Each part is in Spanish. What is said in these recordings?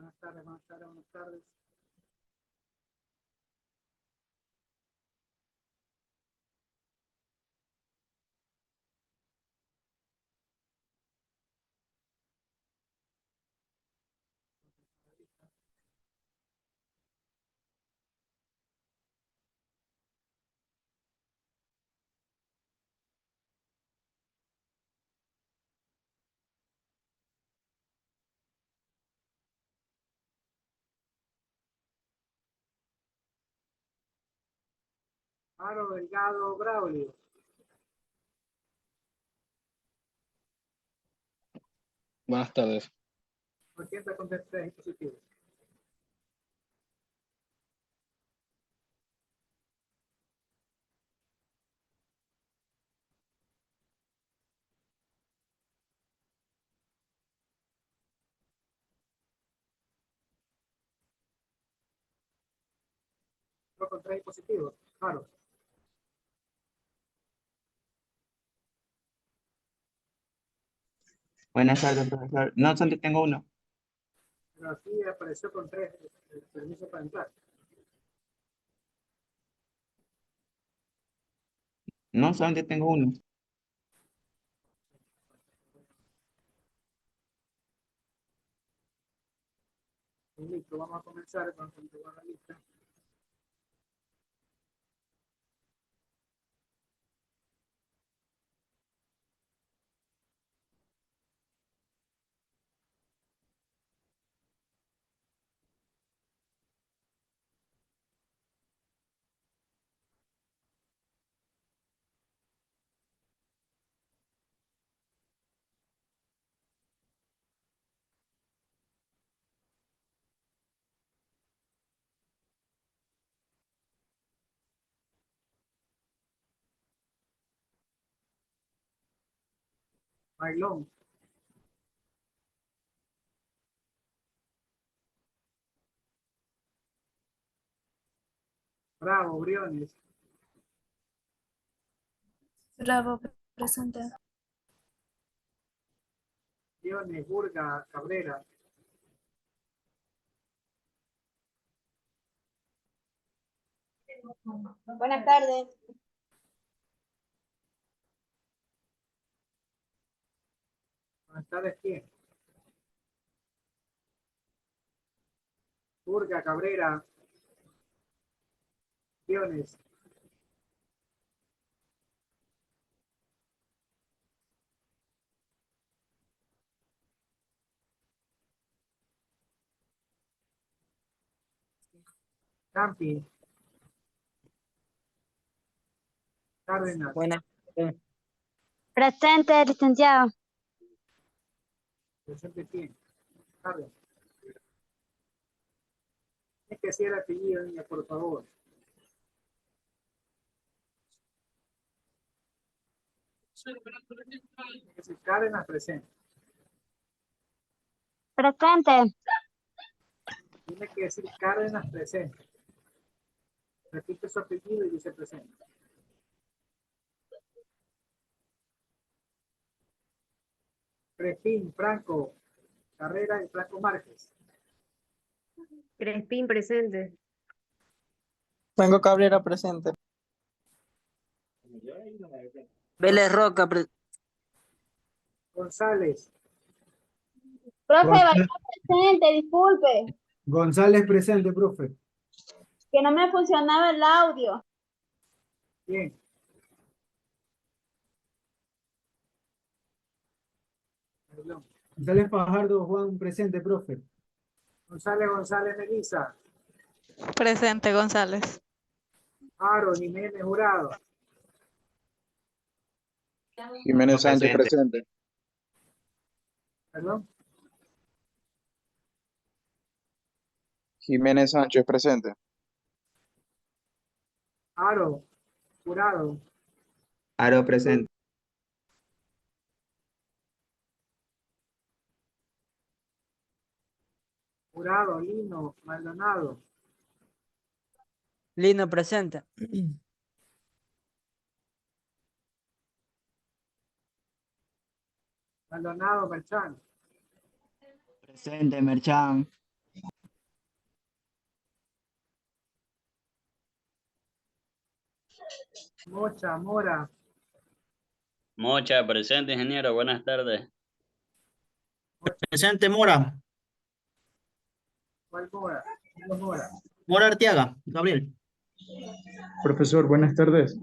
Buenas tardes, buenas tardes, buenas tardes. Aro Delgado Braulio. Buenas tardes. 80 con 3 dispositivos. Con 3 dispositivos. Claro. Buenas tardes, profesor. No, solo tengo uno. Pero aquí apareció con 3 permiso para entrar. No, solamente tengo uno. Y listo, vamos a comenzar con la lista. Bailón. Bravo, Briones. Bravo, presente. Briones, Burga, Cabrera. Buenas tardes. Buenas tardes, ¿quién? Burga, Cabrera. Briones. Campi. Cárdenas. Buenas tardes. Presente, licenciado. Presente, ¿quién? Cárdenas. Es que si el apellido, niña, por favor. Es el Cárdenas presente. Presente. Tiene que decir Cárdenas presente. Repite su apellido y dice presente. Crespín, Franco, Carrera y Franco Márquez. Crespín presente. Franco Cabrera presente. Vélez Roca González. Profe, vaya presente, disculpe, González presente, profe. que no me funcionaba el audio. Bien. Perdón. González Fajardo Juan presente, profe. González Melissa. Presente, González. Aro Jiménez Jurado. Jiménez Sánchez Presente. presente. Perdón. Jiménez Sánchez presente. Aro Jurado. Aro presente. Jurado, Lino, Maldonado. Lino presente. Maldonado, Merchán. Presente, Merchan. Mocha, Mora, Mocha, presente, ingeniero. Buenas tardes. Presente Mora. ¿cuál Mora? ¿Cuál Mora? Mora Arteaga, Gabriel. Profesor, buenas tardes.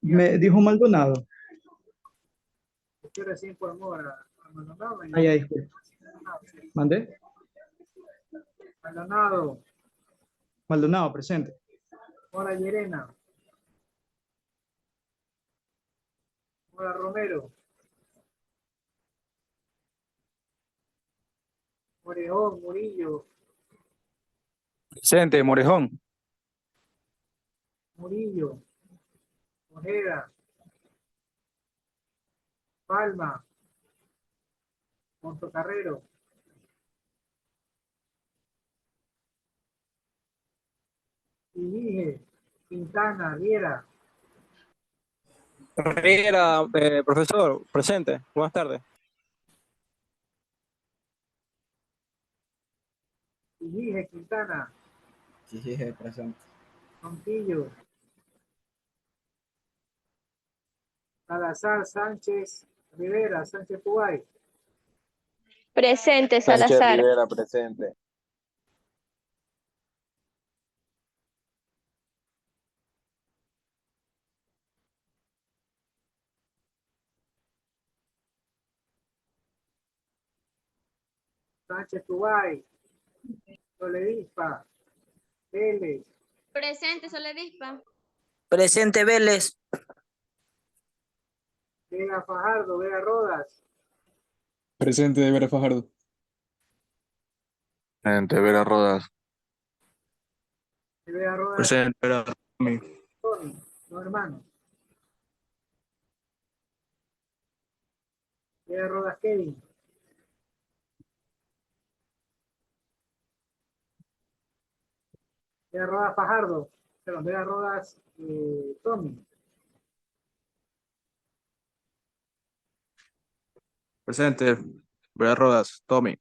Me dijo Maldonado. Estoy recién por Mora. Maldonado, Ah, ya, disculpe. ¿Mandé? Maldonado, Maldonado, presente. Mora Llerena, Mora Romero, Morejón, Murillo, Presente, Morejón. Murillo, Ojeda, Palma, Montocarrero, Inige, Quintana, Riera, Riera, profesor, presente. Buenas tardes. Inige, Quintana, Sí, presente. Montillo, Salazar, Sánchez, Rivera, Sánchez Pubay, Presente, Sánchez Salazar. Rivera, presente. Sánchez Pubay, Soledispa, Vélez, Presente, Soledispa. Presente Vélez. Vega Fajardo, Vega Rodas, Presente de Vera Fajardo. Presente, Vera Rodas. Vega Rodas, Presente, Vera. Tony, los hermanos. Vega Rodas, Kevin. Vega Rodas, Fajardo. Perdón, Vega Rodas, Tommy. Presente, Vera Rodas, Tommy.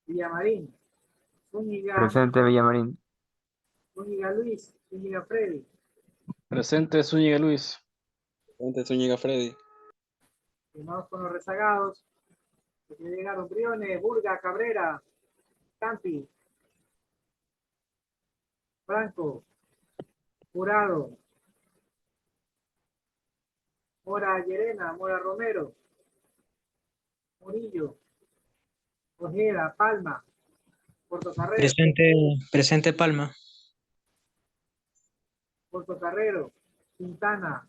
Villamarín. Zúñiga, Presente Villamarín. Zúñiga Luis, Zúñiga Freddy. Presente, Zúñiga Luis. Presente, Zúñiga Freddy. Firmados con los rezagados. Que llegaron Briones, Burga, Cabrera, Campi, Franco, Jurado, Mora Llerena, Mora Romero, Murillo, Ojeda, Palma, Portocarrero, Presente Palma. Portocarrero, Quintana,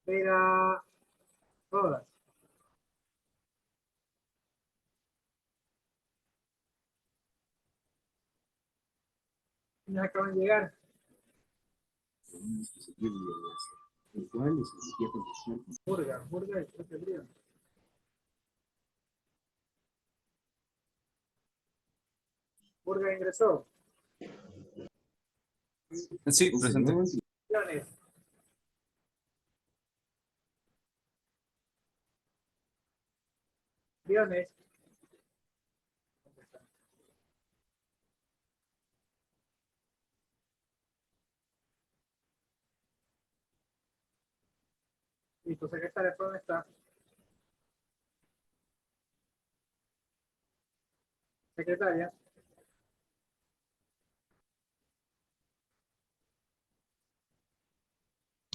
Vega Rodas. ¿Quiénes acaban de llegar? Burga y José Briones. Burga ingresó. Sí, presente. Briones. Briones. Listo, secretaria, ¿dónde está? Secretaria.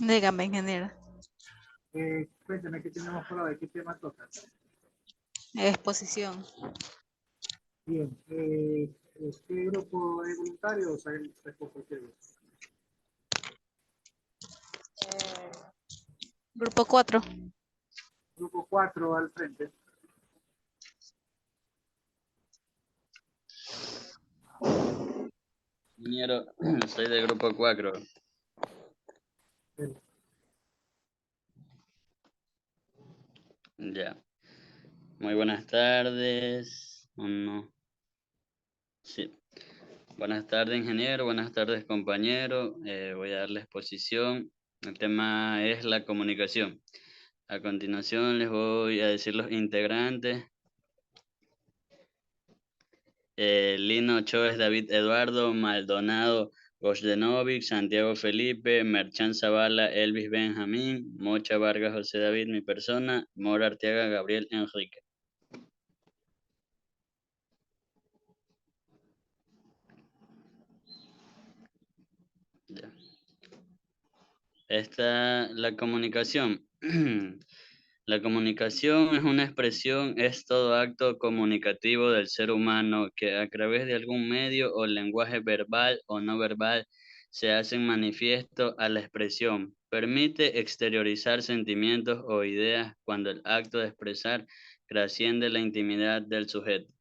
Dígame, ingeniero. Cuénteme qué tenemos por hoy, qué tema toca. Exposición. Bien, ¿qué grupo de voluntarios hay en cualquier grupo? Grupo 4. Grupo 4 al frente. Ingeniero, soy del grupo 4. Ya. Muy buenas tardes. ¿O no? Sí. Buenas tardes, ingeniero. Buenas tardes, compañero. Voy a dar la exposición. El tema es la comunicación. A continuación les voy a decir los integrantes Lino Ochoa es David Eduardo, Maldonado Gojdenovic, Santiago Felipe, Merchan Zavala, Elvis Benjamín, Mocha Vargas José David, mi persona, Mora Arteaga Gabriel Enrique. Ya. La comunicación. La comunicación es una expresión, es todo acto comunicativo del ser humano que a través de algún medio o lenguaje verbal o no verbal se hacen manifiesto a la expresión. Permite exteriorizar sentimientos o ideas cuando el acto de expresar trasciende la intimidad del sujeto.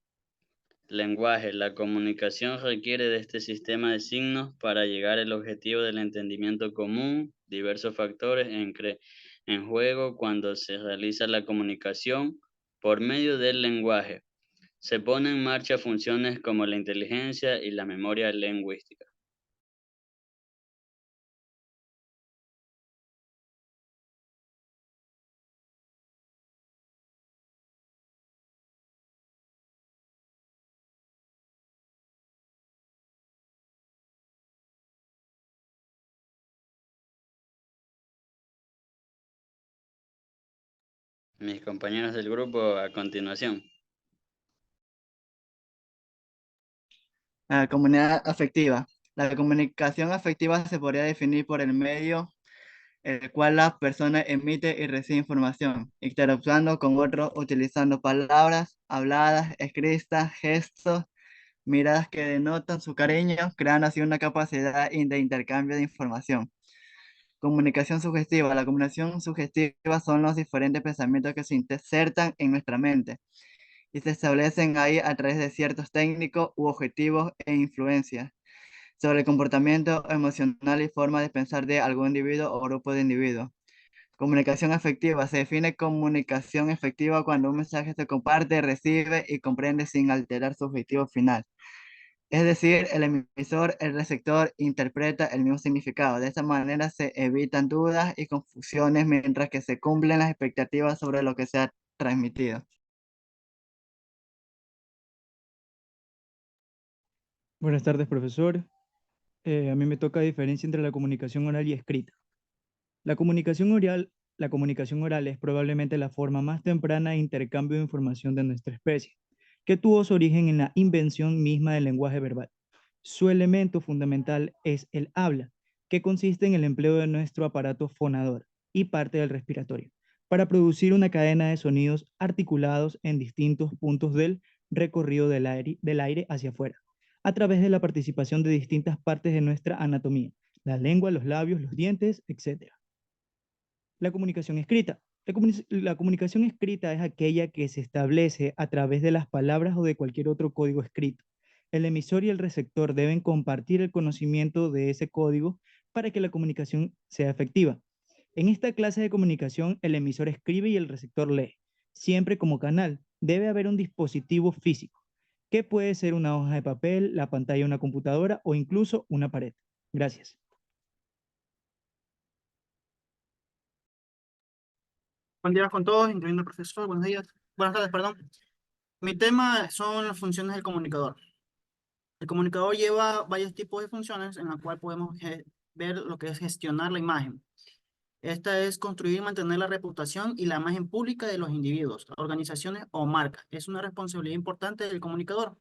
Lenguaje. La comunicación requiere de este sistema de signos para llegar al objetivo del entendimiento común. Diversos factores en juego cuando se realiza la comunicación por medio del lenguaje. Se ponen en marcha funciones como la inteligencia y la memoria lingüística. Mis compañeros del grupo a continuación. La comunidad afectiva. La comunicación afectiva se podría definir por el medio el cual la persona emite y recibe información, interactuando con otros utilizando palabras habladas, escritas, gestos, miradas que denotan su cariño, creando así una capacidad de intercambio de información. Comunicación sugestiva. La comunicación sugestiva son los diferentes pensamientos que se insertan en nuestra mente y se establecen ahí a través de ciertos técnicos u objetivos e influencias sobre el comportamiento emocional y forma de pensar de algún individuo o grupo de individuos. Comunicación efectiva. Se define comunicación efectiva cuando un mensaje se comparte, recibe y comprende sin alterar su objetivo final. Es decir, el emisor, el receptor interpreta el mismo significado. De esta manera se evitan dudas y confusiones mientras que se cumplen las expectativas sobre lo que se ha transmitido. Buenas tardes, profesor. A mí me toca diferencia entre la comunicación oral y escrita. La comunicación oral es probablemente la forma más temprana de intercambio de información de nuestra especie, que tuvo su origen en la invención misma del lenguaje verbal. Su elemento fundamental es el habla, que consiste en el empleo de nuestro aparato fonador y parte del respiratorio, para producir una cadena de sonidos articulados en distintos puntos del recorrido del aire hacia afuera, a través de la participación de distintas partes de nuestra anatomía, la lengua, los labios, los dientes, etc. La comunicación escrita. La comunicación escrita es aquella que se establece a través de las palabras o de cualquier otro código escrito. El emisor y el receptor deben compartir el conocimiento de ese código para que la comunicación sea efectiva. En esta clase de comunicación, el emisor escribe y el receptor lee. Siempre como canal, debe haber un dispositivo físico, que puede ser una hoja de papel, la pantalla de una computadora o incluso una pared. Gracias. Buen día con todos, incluyendo el profesor. Buenos días. Buenas tardes, perdón. Mi tema son las funciones del comunicador. El comunicador lleva varios tipos de funciones en las cuales podemos ver lo que es gestionar la imagen. Esta es construir y mantener la reputación y la imagen pública de los individuos, organizaciones o marcas. Es una responsabilidad importante del comunicador.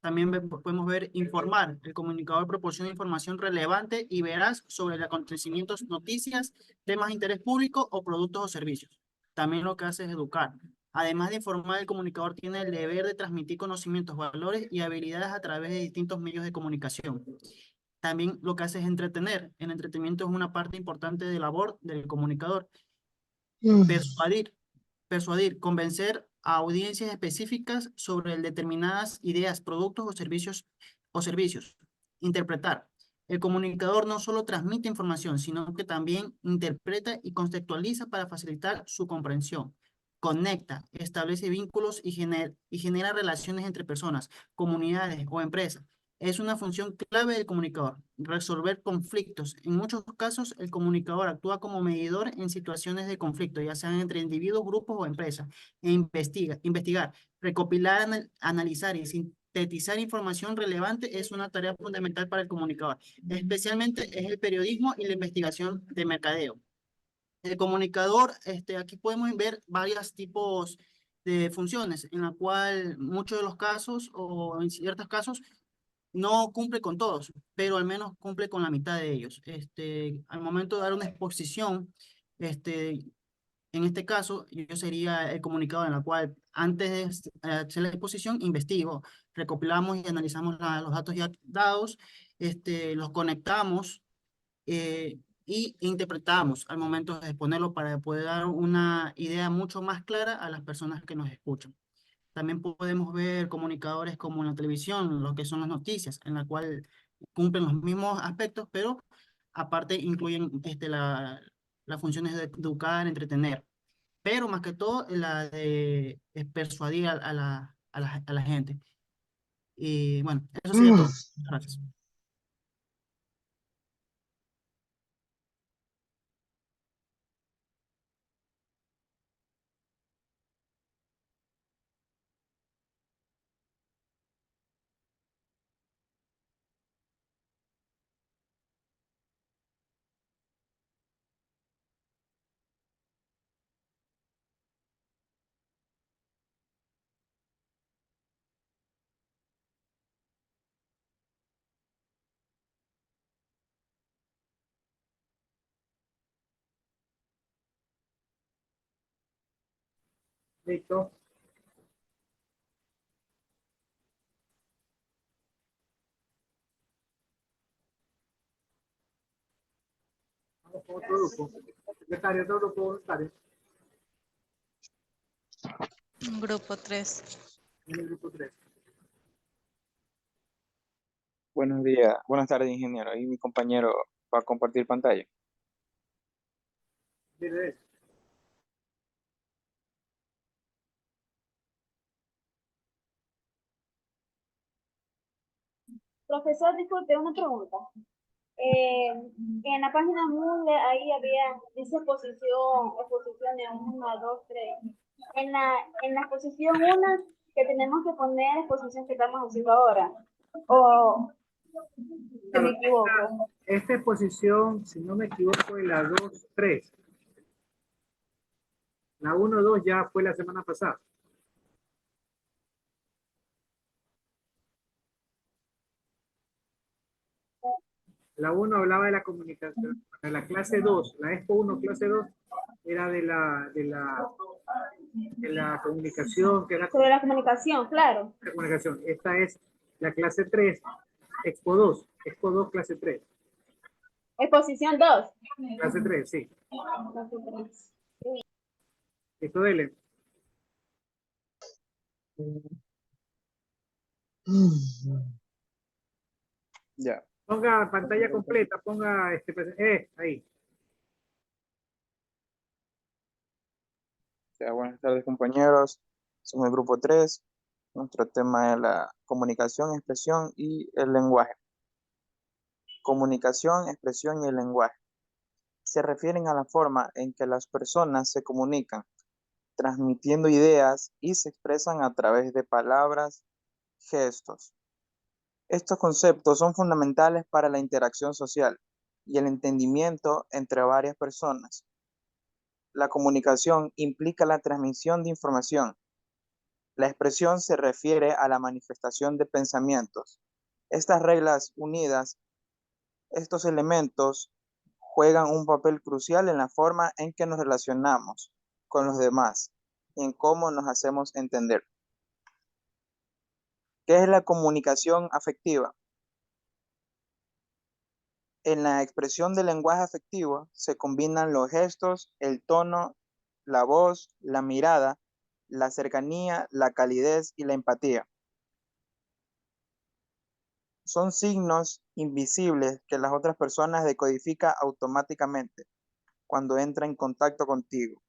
También podemos ver informar. El comunicador proporciona información relevante y veraz sobre los acontecimientos, noticias, temas de interés público o productos o servicios. También lo que hace es educar. Además de informar, el comunicador tiene el deber de transmitir conocimientos, valores y habilidades a través de distintos medios de comunicación. También lo que hace es entretener. El entretenimiento es una parte importante de la labor del comunicador. Persuadir, convencer a audiencias específicas sobre determinadas ideas, productos o servicios. Interpretar. El comunicador no solo transmite información, sino que también interpreta y contextualiza para facilitar su comprensión. Conecta, establece vínculos y genera relaciones entre personas, comunidades o empresas. Es una función clave del comunicador. Resolver conflictos. En muchos casos, el comunicador actúa como medidor en situaciones de conflicto, ya sean entre individuos, grupos o empresas. E investigar, recopilar, analizar y sintetizar información relevante es una tarea fundamental para el comunicador. Especialmente es el periodismo y la investigación de mercadeo. El comunicador, aquí podemos ver varios tipos de funciones, en la cual muchos de los casos, o en ciertos casos, no cumple con todos, pero al menos cumple con la mitad de ellos. Al momento de dar una exposición, en este caso, yo sería el comunicador en la cual antes de hacer la exposición, investigo, recopilamos y analizamos los datos ya dados, los conectamos y interpretamos al momento de exponerlo para poder dar una idea mucho más clara a las personas que nos escuchan. También podemos ver comunicadores como en la televisión, lo que son las noticias, en la cual cumplen los mismos aspectos, pero aparte incluyen las funciones de educar, entretener, pero más que todo la de persuadir a la gente. Y bueno, eso sería todo. Gracias. Listo. Vamos con otro grupo. Secretario, otro grupo voluntario. Grupo 3. En el grupo 3. Buenos días, buenas tardes, ingeniero. Ahí mi compañero va a compartir pantalla. Mire, Profesor, disculpe, una pregunta. En la página MULE ahí dice exposiciones 1, 2, 3. En la exposición 1 que tenemos que poner la exposición que estamos haciendo ahora. O se me equivoco. esta exposición, si no me equivoco, es la 2, 3. La 1, 2 ya fue la semana pasada. La 1 hablaba de la comunicación. De la clase 2, la Expo 1, clase 2, era de la comunicación, que era Sobre la comunicación, claro. la comunicación. Esta es la clase 3, Expo 2, clase 3. Exposición 2. Clase 3, sí. Clase 3. Esto dele. Ya. Ponga pantalla completa, ponga ahí. Ya, buenas tardes, compañeros. Somos el grupo 3. Nuestro tema es la comunicación, expresión y el lenguaje. Comunicación, expresión y el lenguaje se refieren a la forma en que las personas se comunican, transmitiendo ideas y se expresan a través de palabras, gestos. Estos conceptos son fundamentales para la interacción social y el entendimiento entre varias personas. La comunicación implica la transmisión de información. La expresión se refiere a la manifestación de pensamientos. Estas reglas unidas, estos elementos juegan un papel crucial en la forma en que nos relacionamos con los demás y en cómo nos hacemos entender. ¿Qué es la comunicación afectiva? En la expresión del lenguaje afectivo se combinan los gestos, el tono, la voz, la mirada, la cercanía, la calidez y la empatía. Son signos invisibles que las otras personas decodifican automáticamente cuando entran en contacto contigo,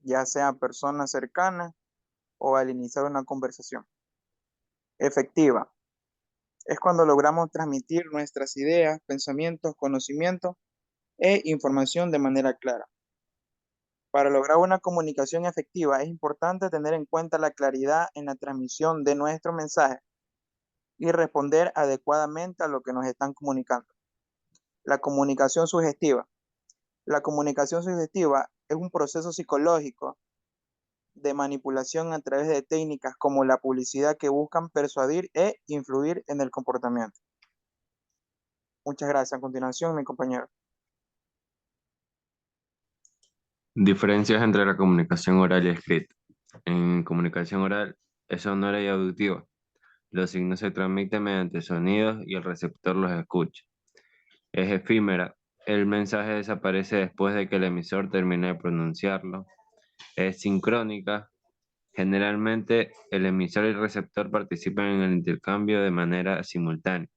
ya sean personas cercanas o al iniciar una conversación. Efectiva. Es cuando logramos transmitir nuestras ideas, pensamientos, conocimientos e información de manera clara. Para lograr una comunicación efectiva es importante tener en cuenta la claridad en la transmisión de nuestro mensaje, y responder adecuadamente a lo que nos están comunicando. La comunicación sugestiva. La comunicación sugestiva es un proceso psicológico de manipulación a través de técnicas como la publicidad que buscan persuadir e influir en el comportamiento. Muchas gracias. A continuación, mi compañero. Diferencias entre la comunicación oral y escrita. En comunicación oral es sonora y auditiva. Los signos se transmiten mediante sonidos y el receptor los escucha. Es efímera. El mensaje desaparece después de que el emisor termine de pronunciarlo. Es sincrónica. Generalmente el emisor y el receptor participan en el intercambio de manera simultánea,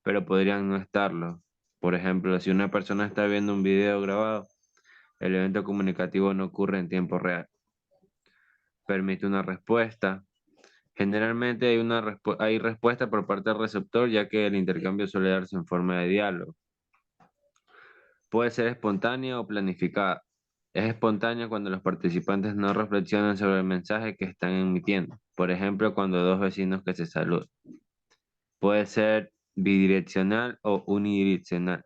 pero podrían no estarlo. Por ejemplo, si una persona está viendo un video grabado, el evento comunicativo no ocurre en tiempo real. Permite una respuesta. Generalmente hay respuesta por parte del receptor, ya que el intercambio suele darse en forma de diálogo. Puede ser espontánea o planificada. Es espontánea cuando los participantes no reflexionan sobre el mensaje que están emitiendo. Por ejemplo, cuando dos vecinos que se saludan. Puede ser bidireccional o unidireccional.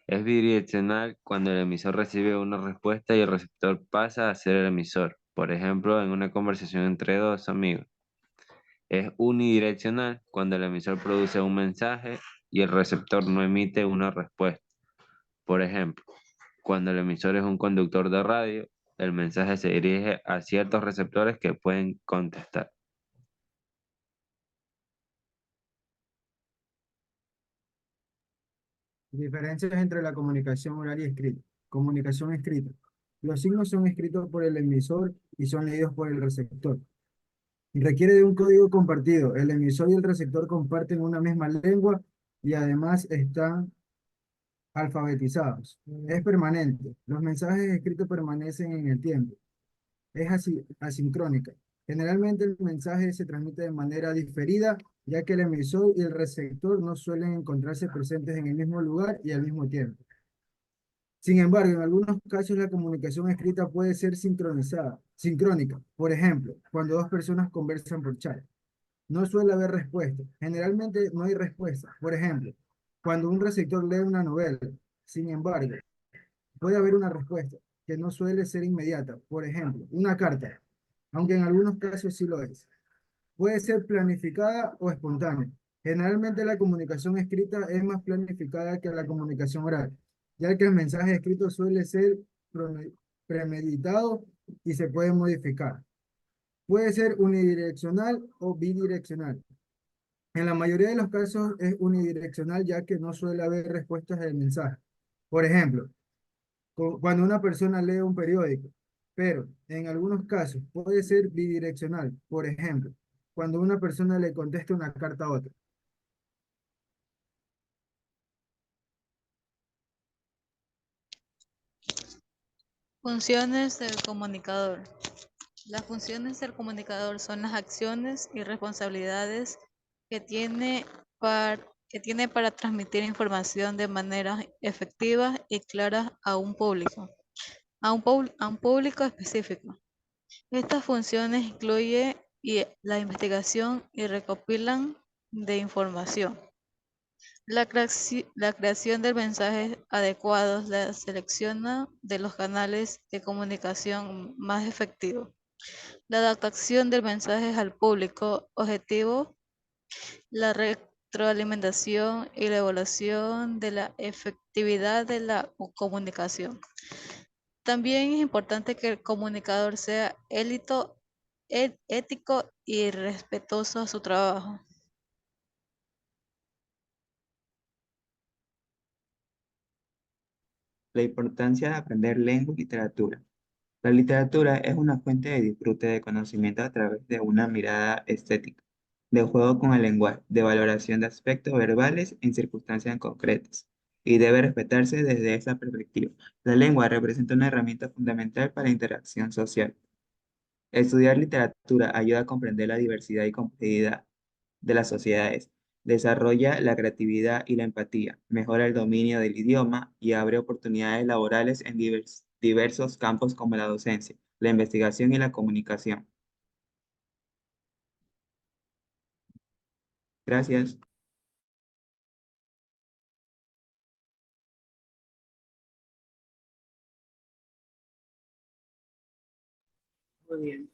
Es bidireccional cuando el emisor recibe una respuesta y el receptor pasa a ser el emisor. Por ejemplo, en una conversación entre dos amigos. Es unidireccional cuando el emisor produce un mensaje y el receptor no emite una respuesta. Por ejemplo, cuando el emisor es un conductor de radio, el mensaje se dirige a ciertos receptores que pueden contestar. Diferencias entre la comunicación oral y escrita. Comunicación escrita. Los signos son escritos por el emisor y son leídos por el receptor. Requiere de un código compartido. El emisor y el receptor comparten una misma lengua y además están alfabetizados. Es permanente. Los mensajes escritos permanecen en el tiempo. Es asincrónica. Generalmente el mensaje se transmite de manera diferida, ya que el emisor y el receptor no suelen encontrarse presentes en el mismo lugar y al mismo tiempo. Sin embargo, en algunos casos la comunicación escrita puede ser sincrónica. Por ejemplo, cuando dos personas conversan por chat. No suele haber respuesta. Generalmente no hay respuesta. Por ejemplo, cuando un receptor lee una novela. Sin embargo, puede haber una respuesta que no suele ser inmediata. Por ejemplo, una carta, aunque en algunos casos sí lo es. Puede ser planificada o espontánea. Generalmente la comunicación escrita es más planificada que la comunicación oral, ya que el mensaje escrito suele ser premeditado y se puede modificar. Puede ser unidireccional o bidireccional. En la mayoría de los casos es unidireccional, ya que no suele haber respuestas del mensaje. Por ejemplo, cuando una persona lee un periódico, pero en algunos casos puede ser bidireccional. Por ejemplo, cuando una persona le contesta una carta a otra. Funciones del comunicador. Las funciones del comunicador son las acciones y responsabilidades que tiene para transmitir información de manera efectiva y clara a un público, a un público específico. Estas funciones incluyen la investigación y recopilan de información, la creación de mensajes adecuados, la selección de los canales de comunicación más efectivos, la adaptación del mensaje al público objetivo, la retroalimentación y la evaluación de la efectividad de la comunicación. También es importante que el comunicador sea ético y respetuoso a su trabajo. La importancia de aprender lengua y literatura. La literatura es una fuente de disfrute de conocimiento a través de una mirada estética, de juego con el lenguaje, de valoración de aspectos verbales en circunstancias concretas, y debe respetarse desde esa perspectiva. La lengua representa una herramienta fundamental para la interacción social. Estudiar literatura ayuda a comprender la diversidad y complejidad de las sociedades, desarrolla la creatividad y la empatía, mejora el dominio del idioma y abre oportunidades laborales en diversos campos como la docencia, la investigación y la comunicación. Gracias. Muy bien.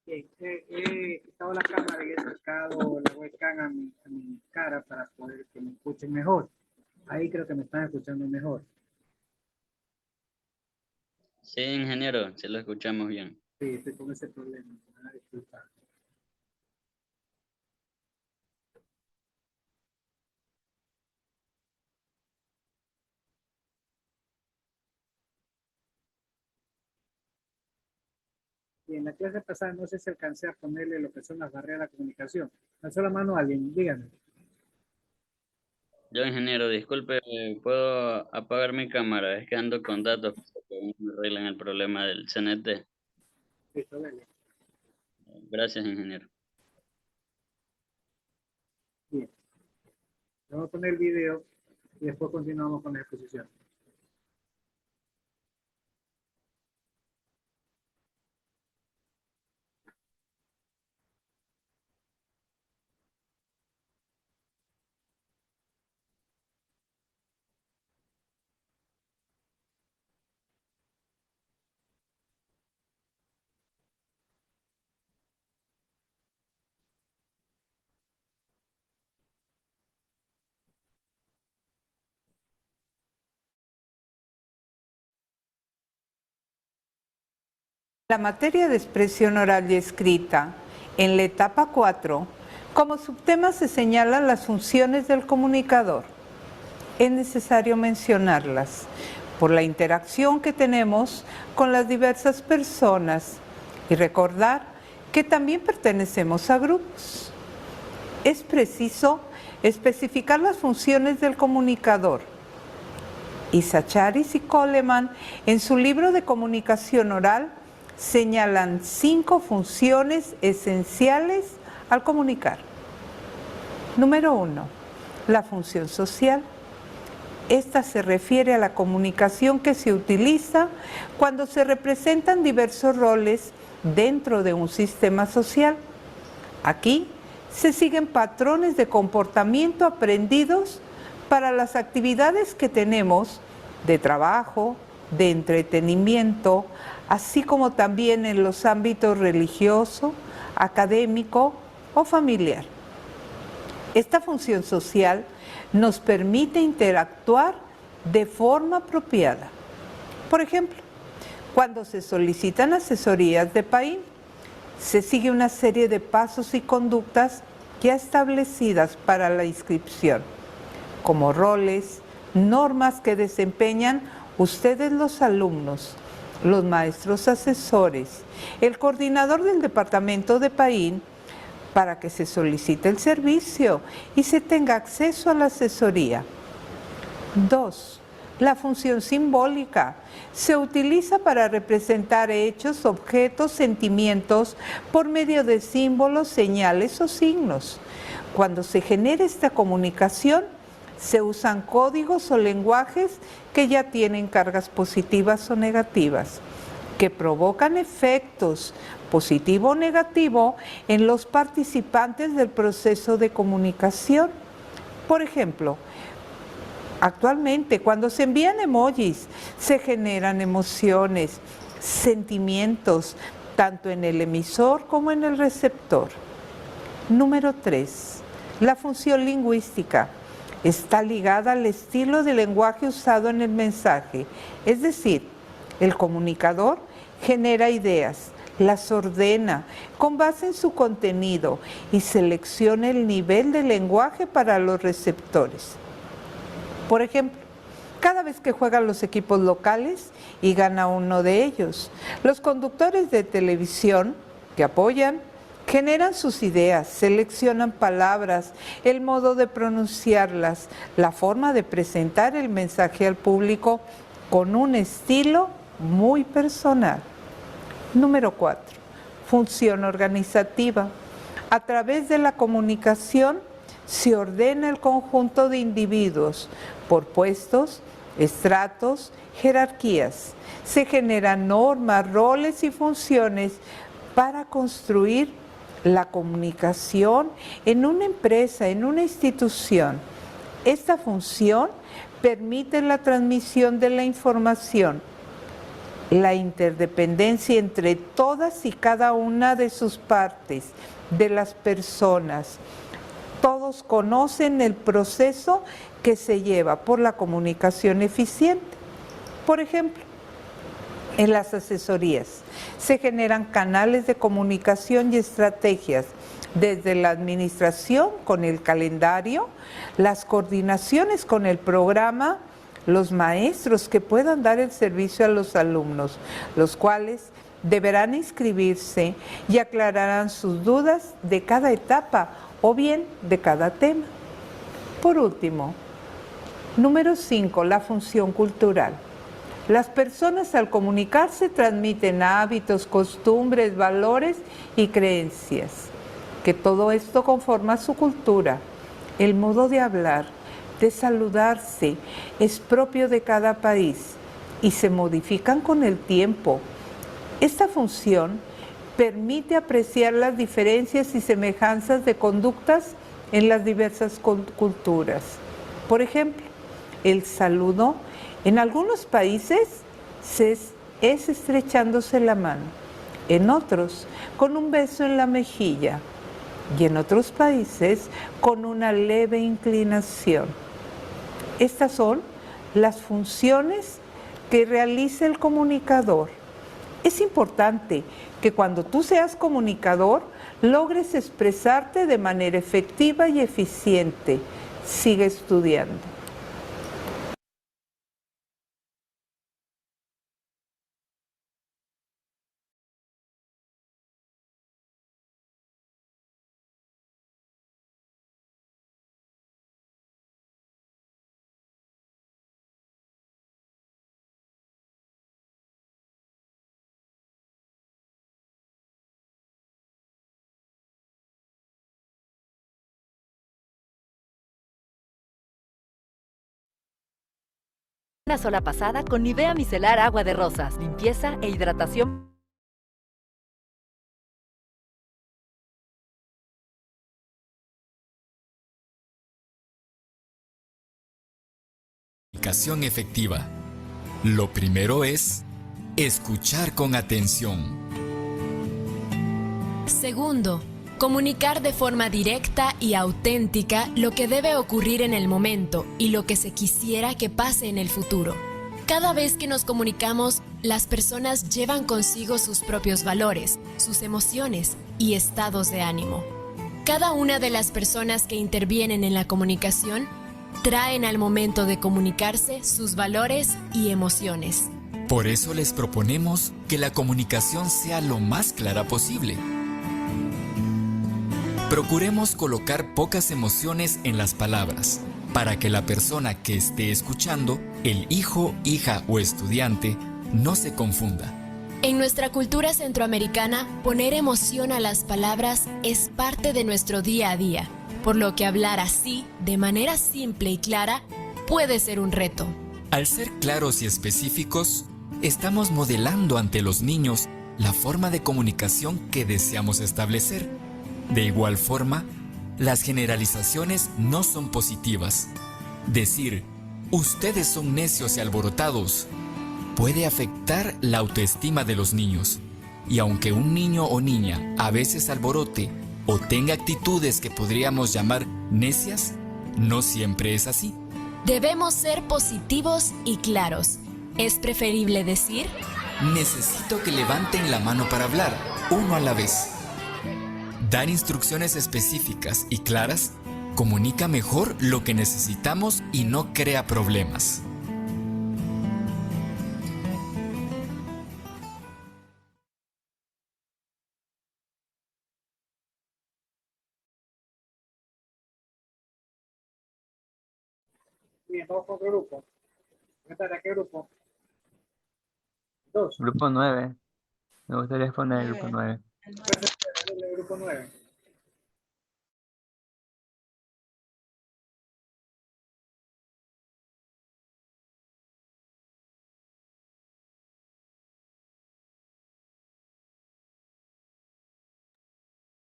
Bien, he quitado la cámara y he sacado la webcam a mi cara para poder que me escuchen mejor. Ahí creo que me están escuchando mejor. Sí, ingeniero, sí lo escuchamos bien. Sí, estoy con ese problema. Disculpa. Y en la clase pasada no sé si alcancé a ponerle lo que son las barreras de la comunicación. Alzó la mano a alguien, díganme. Yo, ingeniero, disculpe, ¿puedo apagar mi cámara? Es que ando con datos para que me arreglen el problema del CNT. Listo, dale. Gracias, ingeniero. Bien. Vamos a poner el video y después continuamos con la exposición. La materia de expresión oral y escrita, en la etapa 4, como subtema se señalan las funciones del comunicador. Es necesario mencionarlas por la interacción que tenemos con las diversas personas y recordar que también pertenecemos a grupos. Es preciso especificar las funciones del comunicador. Isacharis y Coleman, en su libro de comunicación oral, señalan 5 funciones esenciales al comunicar. Número 1, la función social. Esta se refiere a la comunicación que se utiliza cuando se representan diversos roles dentro de un sistema social. Aquí se siguen patrones de comportamiento aprendidos para las actividades que tenemos de trabajo, de entretenimiento, así como también en los ámbitos religioso, académico o familiar. Esta función social nos permite interactuar de forma apropiada. Por ejemplo, cuando se solicitan asesorías de PAIN, se sigue una serie de pasos y conductas ya establecidas para la inscripción, como roles, normas que desempeñan ustedes los alumnos, los maestros asesores, el coordinador del departamento de PAIN, para que se solicite el servicio y se tenga acceso a la asesoría. 2. La función simbólica se utiliza para representar hechos, objetos, sentimientos por medio de símbolos, señales o signos. Cuando se genera esta comunicación, se usan códigos o lenguajes que ya tienen cargas positivas o negativas, que provocan efectos positivo o negativo en los participantes del proceso de comunicación. Por ejemplo, actualmente cuando se envían emojis, se generan emociones, sentimientos, tanto en el emisor como en el receptor. Número 3. La función lingüística está ligada al estilo de lenguaje usado en el mensaje, es decir, el comunicador genera ideas, las ordena con base en su contenido y selecciona el nivel de lenguaje para los receptores. Por ejemplo, cada vez que juegan los equipos locales y gana uno de ellos, los conductores de televisión que apoyan generan sus ideas, seleccionan palabras, el modo de pronunciarlas, la forma de presentar el mensaje al público con un estilo muy personal. Número 4. Función organizativa. A través de la comunicación se ordena el conjunto de individuos por puestos, estratos, jerarquías. Se generan normas, roles y funciones para construir La comunicación en una empresa, en una institución. Esta función permite la transmisión de la información, la interdependencia entre todas y cada una de sus partes, de las personas. Todos conocen el proceso que se lleva por la comunicación eficiente. Por ejemplo, en las asesorías se generan canales de comunicación y estrategias desde la administración con el calendario, las coordinaciones con el programa, los maestros que puedan dar el servicio a los alumnos, los cuales deberán inscribirse y aclararán sus dudas de cada etapa o bien de cada tema. Por último, número 5, la función cultural. Las personas al comunicarse transmiten hábitos, costumbres, valores y creencias, que todo esto conforma su cultura. El modo de hablar, de saludarse, es propio de cada país y se modifican con el tiempo. Esta función permite apreciar las diferencias y semejanzas de conductas en las diversas culturas. Por ejemplo, el saludo en algunos países es estrechándose la mano, en otros con un beso en la mejilla y en otros países con una leve inclinación. Estas son las funciones que realiza el comunicador. Es importante que cuando tú seas comunicador logres expresarte de manera efectiva y eficiente. Sigue estudiando. Una sola pasada con Nivea Micelar Agua de Rosas, limpieza e hidratación. Comunicación efectiva. Lo primero es escuchar con atención. Segundo, comunicar de forma directa y auténtica lo que debe ocurrir en el momento y lo que se quisiera que pase en el futuro. Cada vez que nos comunicamos, las personas llevan consigo sus propios valores, sus emociones y estados de ánimo. Cada una de las personas que intervienen en la comunicación traen al momento de comunicarse sus valores y emociones. Por eso les proponemos que la comunicación sea lo más clara posible. Procuremos colocar pocas emociones en las palabras, para que la persona que esté escuchando, el hijo, hija o estudiante, no se confunda. En nuestra cultura centroamericana, poner emoción a las palabras es parte de nuestro día a día, por lo que hablar así, de manera simple y clara, puede ser un reto. Al ser claros y específicos, estamos modelando ante los niños la forma de comunicación que deseamos establecer. De igual forma, las generalizaciones no son positivas. Decir, ustedes son necios y alborotados, puede afectar la autoestima de los niños. Y aunque un niño o niña a veces alborote o tenga actitudes que podríamos llamar necias, no siempre es así. Debemos ser positivos y claros. Es preferible decir, necesito que levanten la mano para hablar, uno a la vez. Dar instrucciones específicas y claras comunica mejor lo que necesitamos y no crea problemas. Bien, vamos con otro grupo. ¿A qué grupo? 2. Grupo 9. Me gustaría exponer el grupo 9. El grupo 9.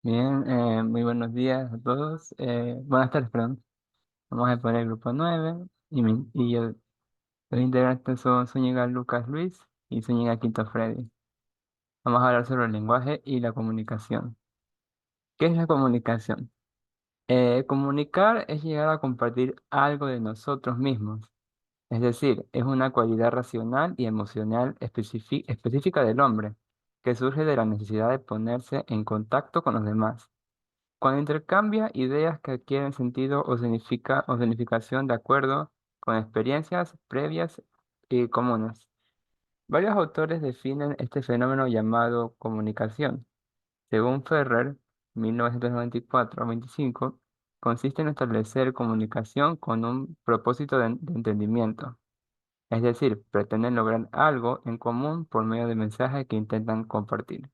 Bien, muy buenos días a todos. Buenas tardes, perdón. Vamos a poner el grupo 9 los integrantes son Zúñiga Lucas Luis y Zúñiga Quinto Freddy. Vamos a hablar sobre el lenguaje y la comunicación. ¿Qué es la comunicación? Comunicar es llegar a compartir algo de nosotros mismos. Es decir, es una cualidad racional y emocional específica del hombre, que surge de la necesidad de ponerse en contacto con los demás. Cuando intercambia ideas que adquieren sentido o significación de acuerdo con experiencias previas y comunes. Varios autores definen este fenómeno llamado comunicación. Según Ferrer, 1994-25, consiste en establecer comunicación con un propósito de entendimiento. Es decir, pretenden lograr algo en común por medio de mensajes que intentan compartir.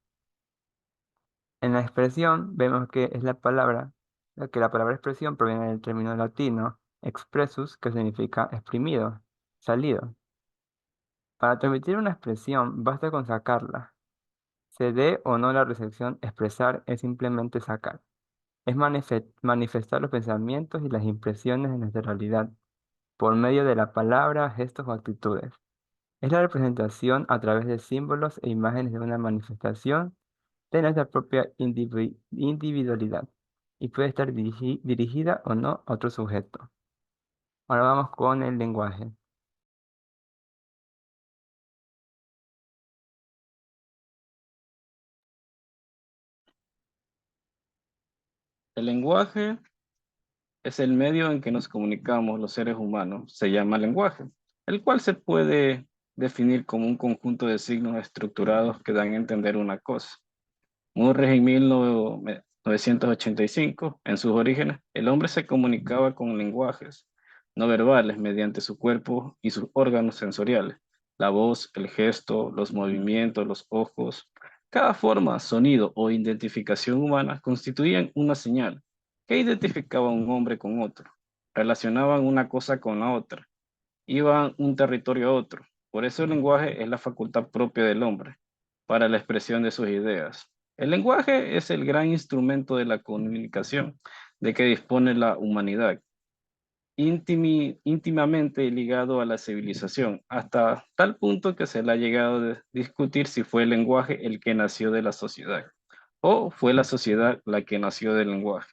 En la expresión vemos que la palabra expresión proviene del término latino expressus, que significa exprimido, salido. Para transmitir una expresión basta con sacarla. Se dé o no la recepción, expresar es simplemente sacar. Es manifestar los pensamientos y las impresiones de nuestra realidad por medio de la palabra, gestos o actitudes. Es la representación a través de símbolos e imágenes de una manifestación de nuestra propia individualidad y puede estar dirigida o no a otro sujeto. Ahora vamos con el lenguaje. El lenguaje es el medio en que nos comunicamos los seres humanos. Se llama lenguaje, el cual se puede definir como un conjunto de signos estructurados que dan a entender una cosa. Murray en 1985, en sus orígenes, el hombre se comunicaba con lenguajes no verbales mediante su cuerpo y sus órganos sensoriales, la voz, el gesto, los movimientos, los ojos. Cada forma, sonido o identificación humana constituían una señal que identificaba a un hombre con otro, relacionaban una cosa con la otra, iban un territorio a otro. Por eso el lenguaje es la facultad propia del hombre para la expresión de sus ideas. El lenguaje es el gran instrumento de la comunicación de que dispone la humanidad, íntimamente ligado a la civilización, hasta tal punto que se le ha llegado a discutir si fue el lenguaje el que nació de la sociedad o fue la sociedad la que nació del lenguaje.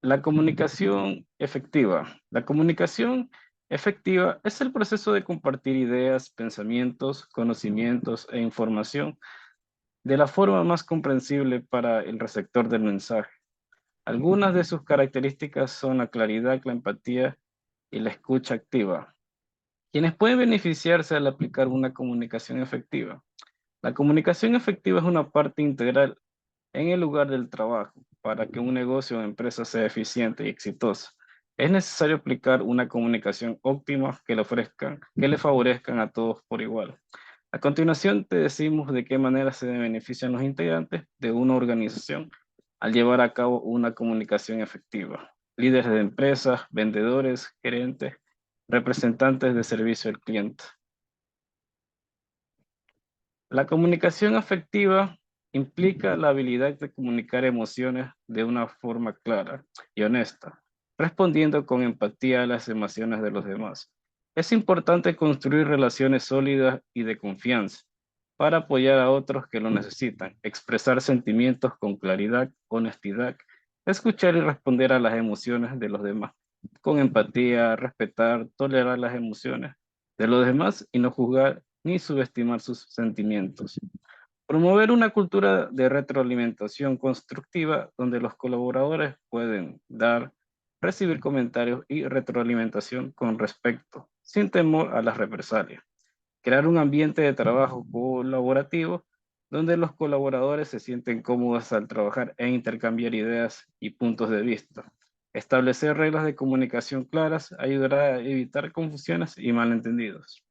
La comunicación efectiva. La comunicación efectiva es el proceso de compartir ideas, pensamientos, conocimientos e información de la forma más comprensible para el receptor del mensaje. Algunas de sus características son la claridad, la empatía y la escucha activa. Quienes pueden beneficiarse al aplicar una comunicación efectiva. La comunicación efectiva es una parte integral en el lugar del trabajo. Para que un negocio o empresa sea eficiente y exitosa, es necesario aplicar una comunicación óptima que le favorezcan a todos por igual. A continuación te decimos de qué manera se benefician los integrantes de una organización al llevar a cabo una comunicación efectiva. Líderes de empresas, vendedores, gerentes, representantes de servicio al cliente. La comunicación afectiva implica la habilidad de comunicar emociones de una forma clara y honesta, respondiendo con empatía a las emociones de los demás. Es importante construir relaciones sólidas y de confianza para apoyar a otros que lo necesitan, expresar sentimientos con claridad, honestidad, escuchar y responder a las emociones de los demás, con empatía, respetar, tolerar las emociones de los demás y no juzgar ni subestimar sus sentimientos. Promover una cultura de retroalimentación constructiva donde los colaboradores pueden dar, recibir comentarios y retroalimentación con respeto, sin temor a las represalias. Crear un ambiente de trabajo colaborativo donde los colaboradores se sienten cómodos al trabajar e intercambiar ideas y puntos de vista. Establecer reglas de comunicación claras ayudará a evitar confusiones y malentendidos.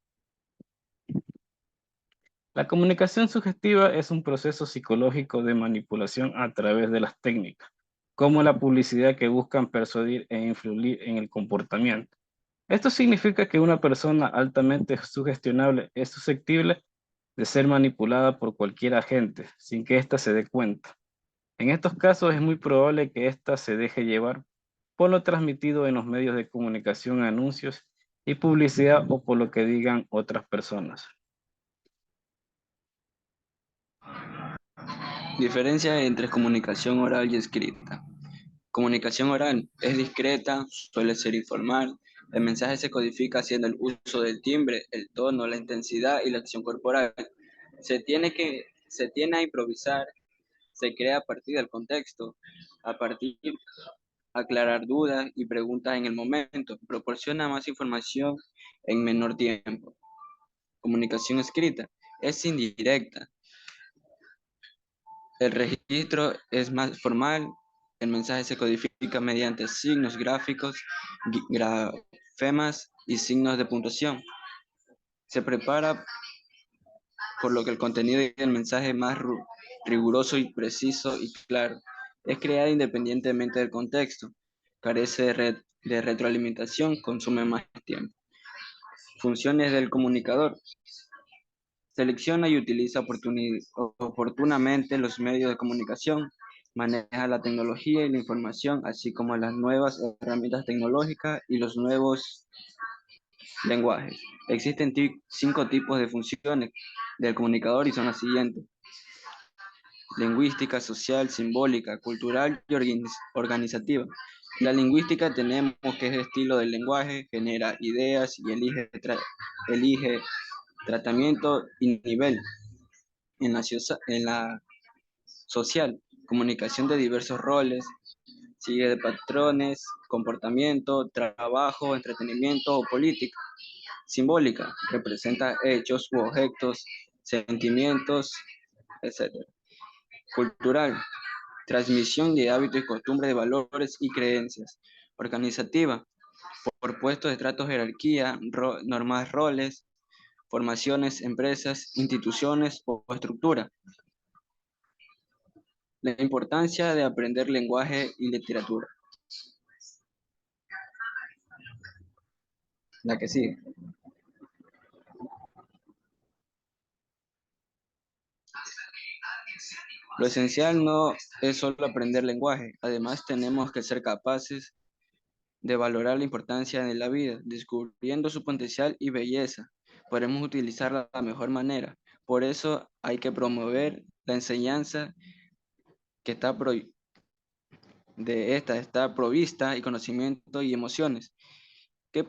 La comunicación sugestiva es un proceso psicológico de manipulación a través de las técnicas, como la publicidad que buscan persuadir e influir en el comportamiento. Esto significa que una persona altamente sugestionable es susceptible de ser manipulada por cualquier agente sin que ésta se dé cuenta. En estos casos es muy probable que ésta se deje llevar por lo transmitido en los medios de comunicación, anuncios y publicidad o por lo que digan otras personas. Diferencia entre comunicación oral y escrita. Comunicación oral es discreta, suele ser informal. El mensaje se codifica haciendo el uso del timbre, el tono, la intensidad y la acción corporal. Se tiene a improvisar, se crea a partir del contexto, a partir aclarar dudas y preguntas en el momento, proporciona más información en menor tiempo. Comunicación escrita es indirecta. El registro es más formal, el mensaje se codifica mediante signos gráficos, grafemas y signos de puntuación. Se prepara por lo que el contenido y el mensaje es más riguroso y preciso y claro. Es creada independientemente del contexto, carece de retroalimentación, consume más tiempo. Funciones del comunicador. Selecciona y utiliza oportunamente los medios de comunicación, maneja la tecnología y la información, así como las nuevas herramientas tecnológicas y los nuevos lenguajes. Existen 5 tipos de funciones del comunicador y son las siguientes: lingüística, social, simbólica, cultural y organizativa. La lingüística tenemos que es estilo del lenguaje, genera ideas y elige tratamiento y nivel. En la social, comunicación de diversos roles, sigue de patrones, comportamiento, trabajo, entretenimiento o política. Simbólica, representa hechos u objetos, sentimientos, etc. Cultural, transmisión de hábitos y costumbres de valores y creencias. Organizativa, por puestos, estratos, jerarquía, normas, roles, formaciones, empresas, instituciones o estructura. La importancia de aprender lenguaje y literatura. La que sigue. Lo esencial no es solo aprender lenguaje, además tenemos que ser capaces de valorar la importancia de la vida, descubriendo su potencial y belleza. Podremos utilizarla de la mejor manera. Por eso hay que promover la enseñanza que está provista y conocimiento y emociones. ¿Qué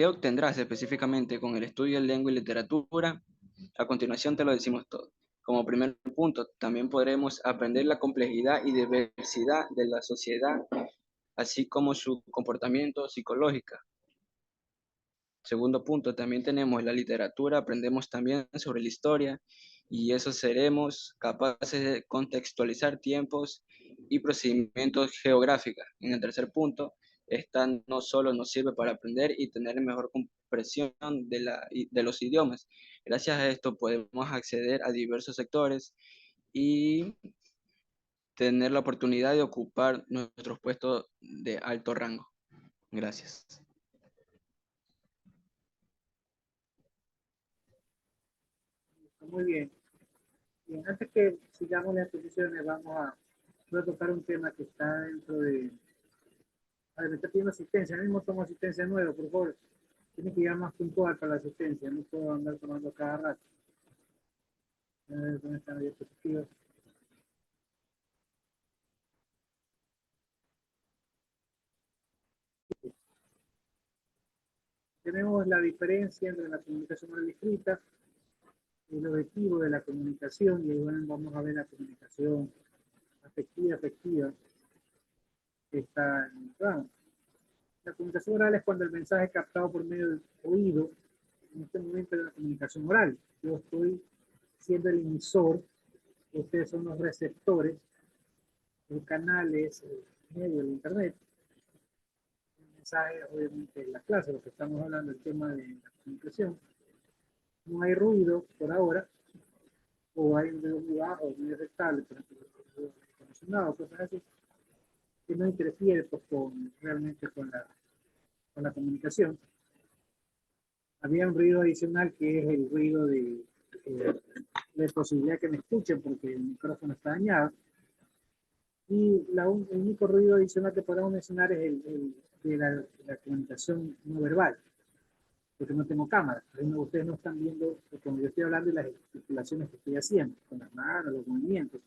obtendrás específicamente con el estudio de lengua y literatura? A continuación te lo decimos todo. Como primer punto, también podremos aprender la complejidad y diversidad de la sociedad, así como su comportamiento psicológico. Segundo punto, también tenemos la literatura, aprendemos también sobre la historia y eso seremos capaces de contextualizar tiempos y procedimientos geográficos. En el tercer punto, esta no solo nos sirve para aprender y tener mejor comprensión de los idiomas. Gracias a esto podemos acceder a diversos sectores y tener la oportunidad de ocupar nuestros puestos de alto rango. Gracias. Muy bien. Bien, antes que sigamos las exposiciones, voy a tocar un tema que está dentro de... A ver, me está pidiendo asistencia. Ahora mismo tomo asistencia nueva, por favor. Tiene que ir más puntual para la asistencia. No puedo andar tomando cada rato. A ver, ¿dónde están las diapositivas? Tenemos la diferencia entre la comunicación oral y escrita, el objetivo de la comunicación, y ahí vamos a ver la comunicación afectiva, que está en el programa. La comunicación oral es cuando el mensaje es captado por medio del oído. En este momento de la comunicación oral, yo estoy siendo el emisor, ustedes son los receptores, el canal es el medio del internet. El mensaje, obviamente, en la clase, lo que estamos hablando, el tema de la comunicación. No hay ruido por ahora, o hay un ruido muy bajo, muy aceptable, por ejemplo, condicionado, cosas así, que no interfiere pues, realmente con la comunicación. Había un ruido adicional que es el ruido de posibilidad que me escuchen porque el micrófono está dañado. Y el único ruido adicional que podemos mencionar es el de la comunicación no verbal, porque no tengo cámara. Ustedes no están viendo cuando yo estoy hablando de las gesticulaciones que estoy haciendo, con las manos, los movimientos.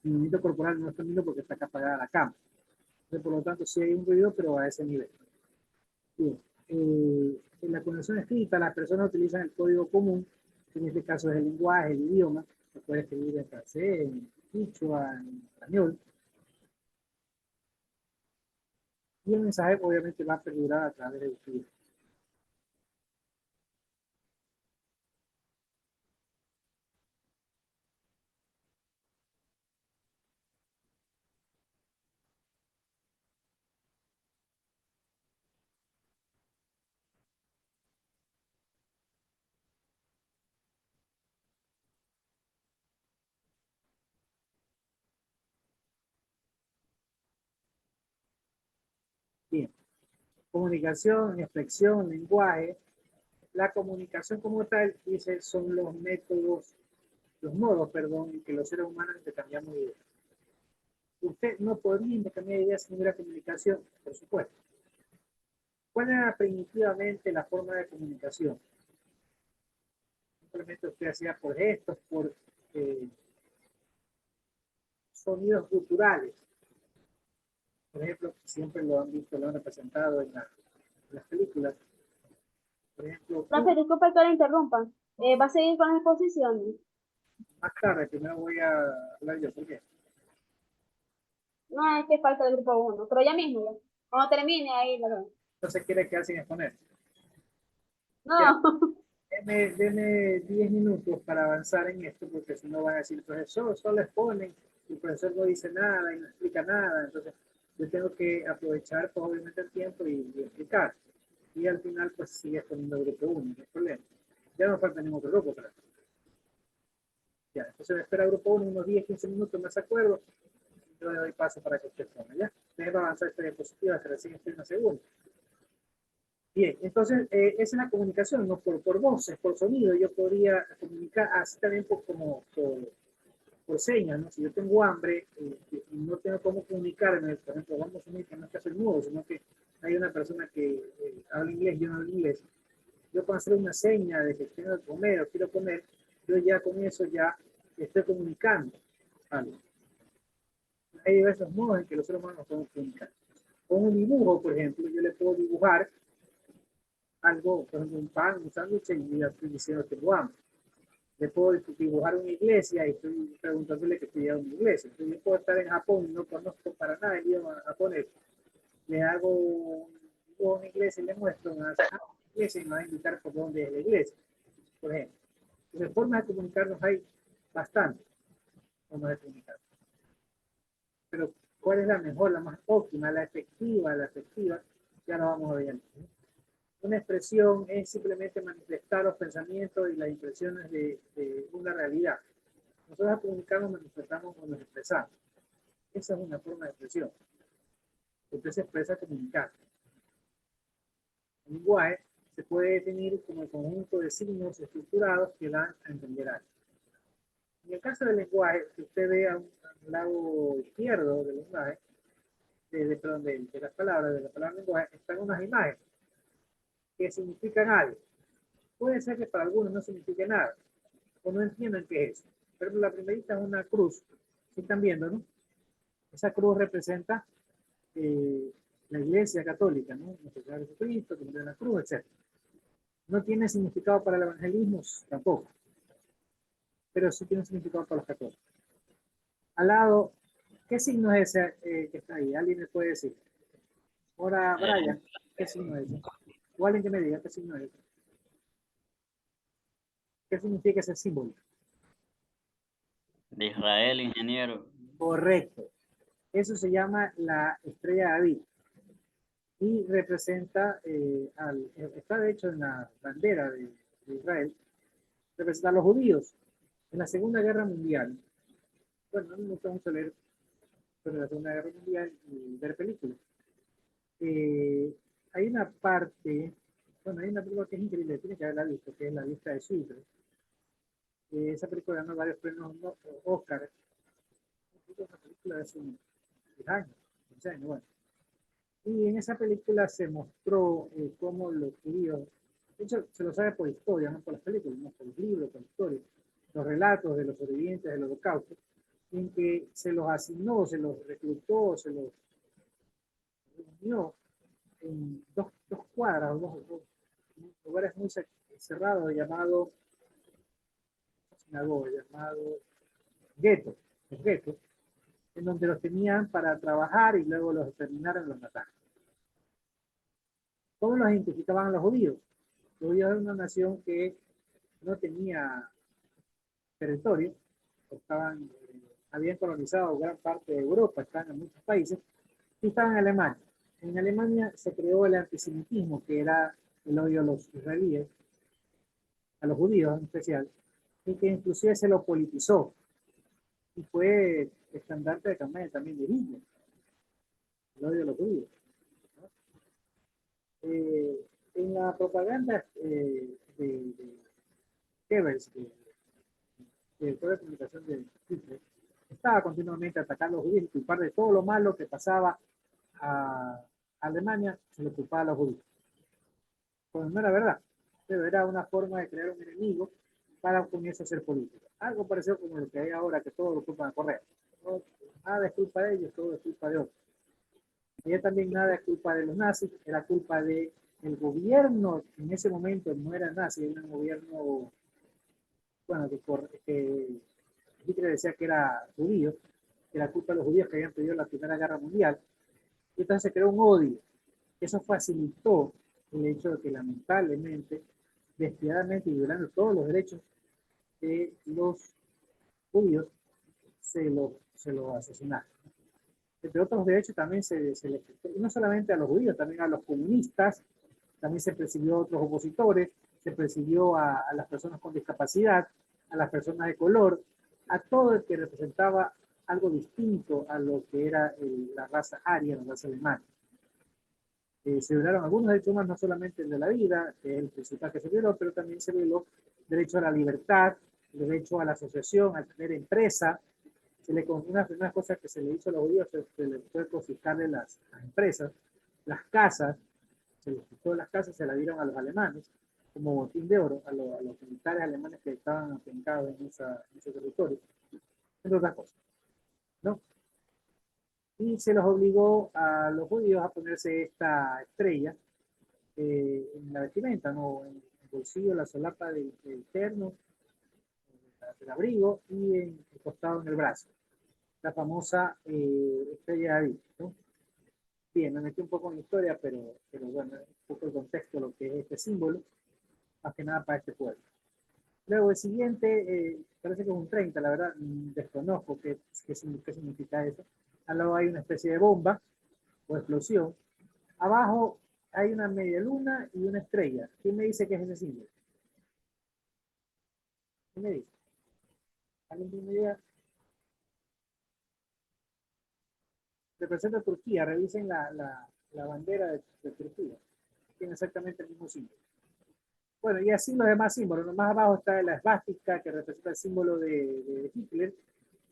Mi movimiento corporal no lo están viendo porque está acá apagada la cámara. Entonces, por lo tanto, sí hay un ruido, pero a ese nivel. Bien. En la comunicación escrita, las personas utilizan el código común, que en este caso es el lenguaje, el idioma, se puede escribir en francés, en quichua, en español. Y el mensaje obviamente va a perdurar a través del escrito. Bien. Comunicación, expresión, lenguaje. La comunicación como tal, dice, son los métodos, los modos, perdón, en que los seres humanos intercambiamos ideas. Usted no podría intercambiar ideas sin una comunicación, por supuesto. ¿Cuál era primitivamente la forma de comunicación? Simplemente usted hacía por gestos, por sonidos culturales. Por ejemplo, siempre lo han visto, lo han representado en las películas. Por ejemplo, Profe, disculpe que le interrumpan. ¿Va a seguir con las exposiciones? más tarde, primero voy a hablar yo. ¿Por qué? No, es que falta el grupo 1, pero ya mismo, ya. Cuando termine ahí, lo veo. Entonces quiere que hacen exponer. No. Deme 10 minutos para avanzar en esto, porque si no van a decir, el profesor solo exponen, el profesor no dice nada y no explica nada. Entonces yo tengo que aprovechar pues, obviamente el tiempo y explicar. Y al final pues sigue exponiendo el grupo 1, no hay problema. Ya no falta ningún otro grupo para eso. Ya, entonces me espera el grupo 1 unos 10, 15 minutos más acuerdo. Yo le doy paso para que usted ponga, ¿ya? Deje avanzar esta diapositiva, que recién estoy en la segunda. Bien, entonces esa es la comunicación, no por voces, por sonido. Yo podría comunicar así también por señas, ¿no? Si yo tengo hambre y no tengo cómo comunicarme, por ejemplo, vamos a asumir que no es que soy mudo, sino que hay una persona que habla inglés, yo no hablo inglés. Yo puedo hacer una seña de que quiero comer o quiero comer, yo ya con eso ya estoy comunicando algo. Hay diversos modos en que los seres humanos podemos comunicar. Con un dibujo, por ejemplo, yo le puedo dibujar algo, por ejemplo, un pan, un sándwich, y ya estoy diciendo que tengo hambre. Le puedo dibujar una iglesia y estoy preguntándole que estoy a una iglesia. Entonces, yo puedo estar en Japón y no conozco para nada el idioma japonés. Le hago una iglesia y le muestro una iglesia y me va a indicar por dónde es la iglesia, por ejemplo. Entonces, formas de comunicarnos hay bastante. Formas de comunicarnos. Pero, ¿cuál es la mejor, la más óptima, la efectiva? La efectiva, ya lo vamos a ver. Una expresión es simplemente manifestar los pensamientos y las impresiones de una realidad. Nosotros comunicamos, manifestamos o nos expresamos. Esa es una forma de expresión. Usted se expresa comunicando. El lenguaje se puede definir como el conjunto de signos estructurados que dan a entender algo. En el caso del lenguaje, si usted ve a un lado izquierdo del lenguaje, de las palabras, de la palabra lenguaje, están unas imágenes que significan algo. Puede ser que para algunos no signifique nada, o no entiendan qué es. Pero la primerita es una cruz. ¿Sí están viendo, no? Esa cruz representa la Iglesia Católica, ¿no? Nuestro Señor Jesucristo, que murió en la cruz, etc. No tiene significado para el evangelismo tampoco, pero sí tiene significado para los católicos. Al lado, ¿qué signo es ese que está ahí? ¿Alguien me puede decir? Ahora, Brian, ¿qué signo es ese? O alguien que me diga qué signo es ese. ¿Qué significa ese símbolo? De Israel, ingeniero. Correcto. Eso se llama la estrella de David. Y representa, está de hecho en la bandera de Israel, representa a los judíos en la Segunda Guerra Mundial. Bueno, no me gusta mucho leer sobre la Segunda Guerra Mundial y ver películas. Hay una parte Bueno, hay una película que es increíble, tiene que haberla visto, que es La Lista de Schindler. Esa película ganó varios premios Oscar. Es una película de hace 10 años, 15 años, bueno. Y en esa película se mostró cómo los judíos, de hecho se lo sabe por historia, no por las películas, no por los libros, por la historia, los relatos de los sobrevivientes del Holocausto, en que se los asignó, se los reclutó, se los unió en dos cuadras, dos lugares muy cerrados llamados sinagoga, llamado guetos, los guetos, en donde los tenían para trabajar y luego los exterminaron y los mataron. ¿Cómo los identificaban a los judíos? Los judíos eran una nación que no tenía territorio, habían colonizado gran parte de Europa, estaban en muchos países, y estaban en Alemania. En Alemania se creó el antisemitismo, que era el odio a los israelíes, a los judíos en especial, y que inclusive se lo politizó, y fue estandarte de campaña también de Hitler, el odio a los judíos. En la propaganda de Goebbels, de toda la comunicación de Hitler, estaba continuamente atacando a los judíos y culpar de todo lo malo que pasaba a Alemania, se le culpaba a los judíos. Pues no era verdad, pero era una forma de crear un enemigo para comienzo a hacer política. Algo parecido como lo que hay ahora, que todos lo culpan a correr. Nada es culpa de ellos, todo es culpa de otros. Y también nada es culpa de los nazis, era culpa del gobierno, en ese momento no era nazi, era un gobierno, bueno, que Hitler decía que era judío, que era culpa de los judíos que habían perdido la Primera Guerra Mundial, y entonces se creó un odio. Eso facilitó el hecho de que lamentablemente, despiadadamente y violando todos los derechos de los judíos, se los asesinaron. Entre otros derechos también se les, no solamente a los judíos, también a los comunistas, también se persiguió a otros opositores, se persiguió a las personas con discapacidad, a las personas de color, a todo el que representaba algo distinto a lo que era la raza aria, la raza alemana. Se violaron algunos derechos humanos, no solamente el de la vida, que es el principal que se violó, pero también se violó el derecho a la libertad, el derecho a la asociación, a tener empresa. Una de las cosas que se le hizo a los judíos se les fue confiscarle las empresas, las casas, se les quitó las casas, se las dieron a los alemanes como botín de oro, a los militares alemanes que estaban afincados en ese territorio, entre otras cosas, ¿no? Y se los obligó a los judíos a ponerse esta estrella en la vestimenta, ¿no? En el bolsillo, la solapa del terno, del abrigo y en el costado, en el brazo. La famosa estrella de David, ¿no? Bien, me metí un poco en la historia, pero bueno, un poco el contexto de lo que es este símbolo, más que nada para este pueblo. Luego el siguiente, parece que es un 30, la verdad, desconozco qué significa eso. Al lado hay una especie de bomba o explosión. Abajo hay una media luna y una estrella. ¿Quién me dice qué es ese símbolo? ¿Quién me dice? ¿Alguien tiene idea? Representa a Turquía, revisen la bandera de Turquía. Tiene exactamente el mismo símbolo. Bueno, y así los demás símbolos. Más abajo está la esvástica, que representa el símbolo de Hitler.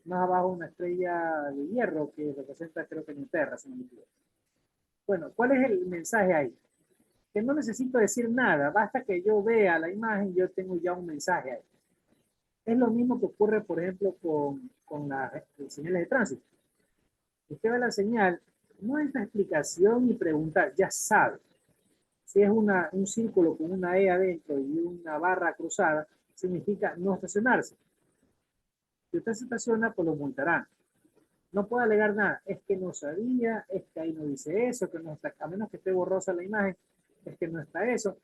Más abajo una estrella de hierro, que representa, creo que Inglaterra, si no me equivoco. Bueno, ¿cuál es el mensaje ahí? Que no necesito decir nada, basta que yo vea la imagen, yo tengo ya un mensaje ahí. Es lo mismo que ocurre, por ejemplo, con las señales de tránsito. Usted ve la señal, no hay una explicación ni preguntar, ya sabe. Si es un círculo con una E adentro y una barra cruzada, significa no estacionarse. Si usted se estaciona, pues lo multarán. No puede alegar nada, es que no sabía, es que ahí no dice eso, que no está, a menos que esté borrosa la imagen, es que no está eso.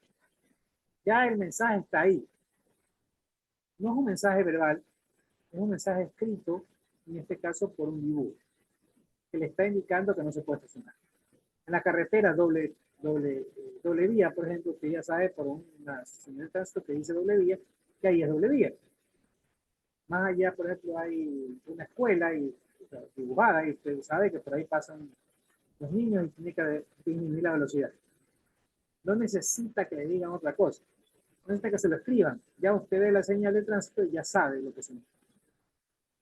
Ya el mensaje está ahí. No es un mensaje verbal, es un mensaje escrito, en este caso por un dibujo, que le está indicando que no se puede estacionar. En la carretera doble vía, por ejemplo, usted ya sabe por una señal de tránsito que dice doble vía, que ahí es doble vía. Más allá, por ejemplo, hay una escuela dibujada y usted sabe que por ahí pasan los niños y tiene que disminuir la velocidad. No necesita que le digan otra cosa. No necesita que se lo escriban. Ya usted ve la señal de tránsito y ya sabe lo que significa.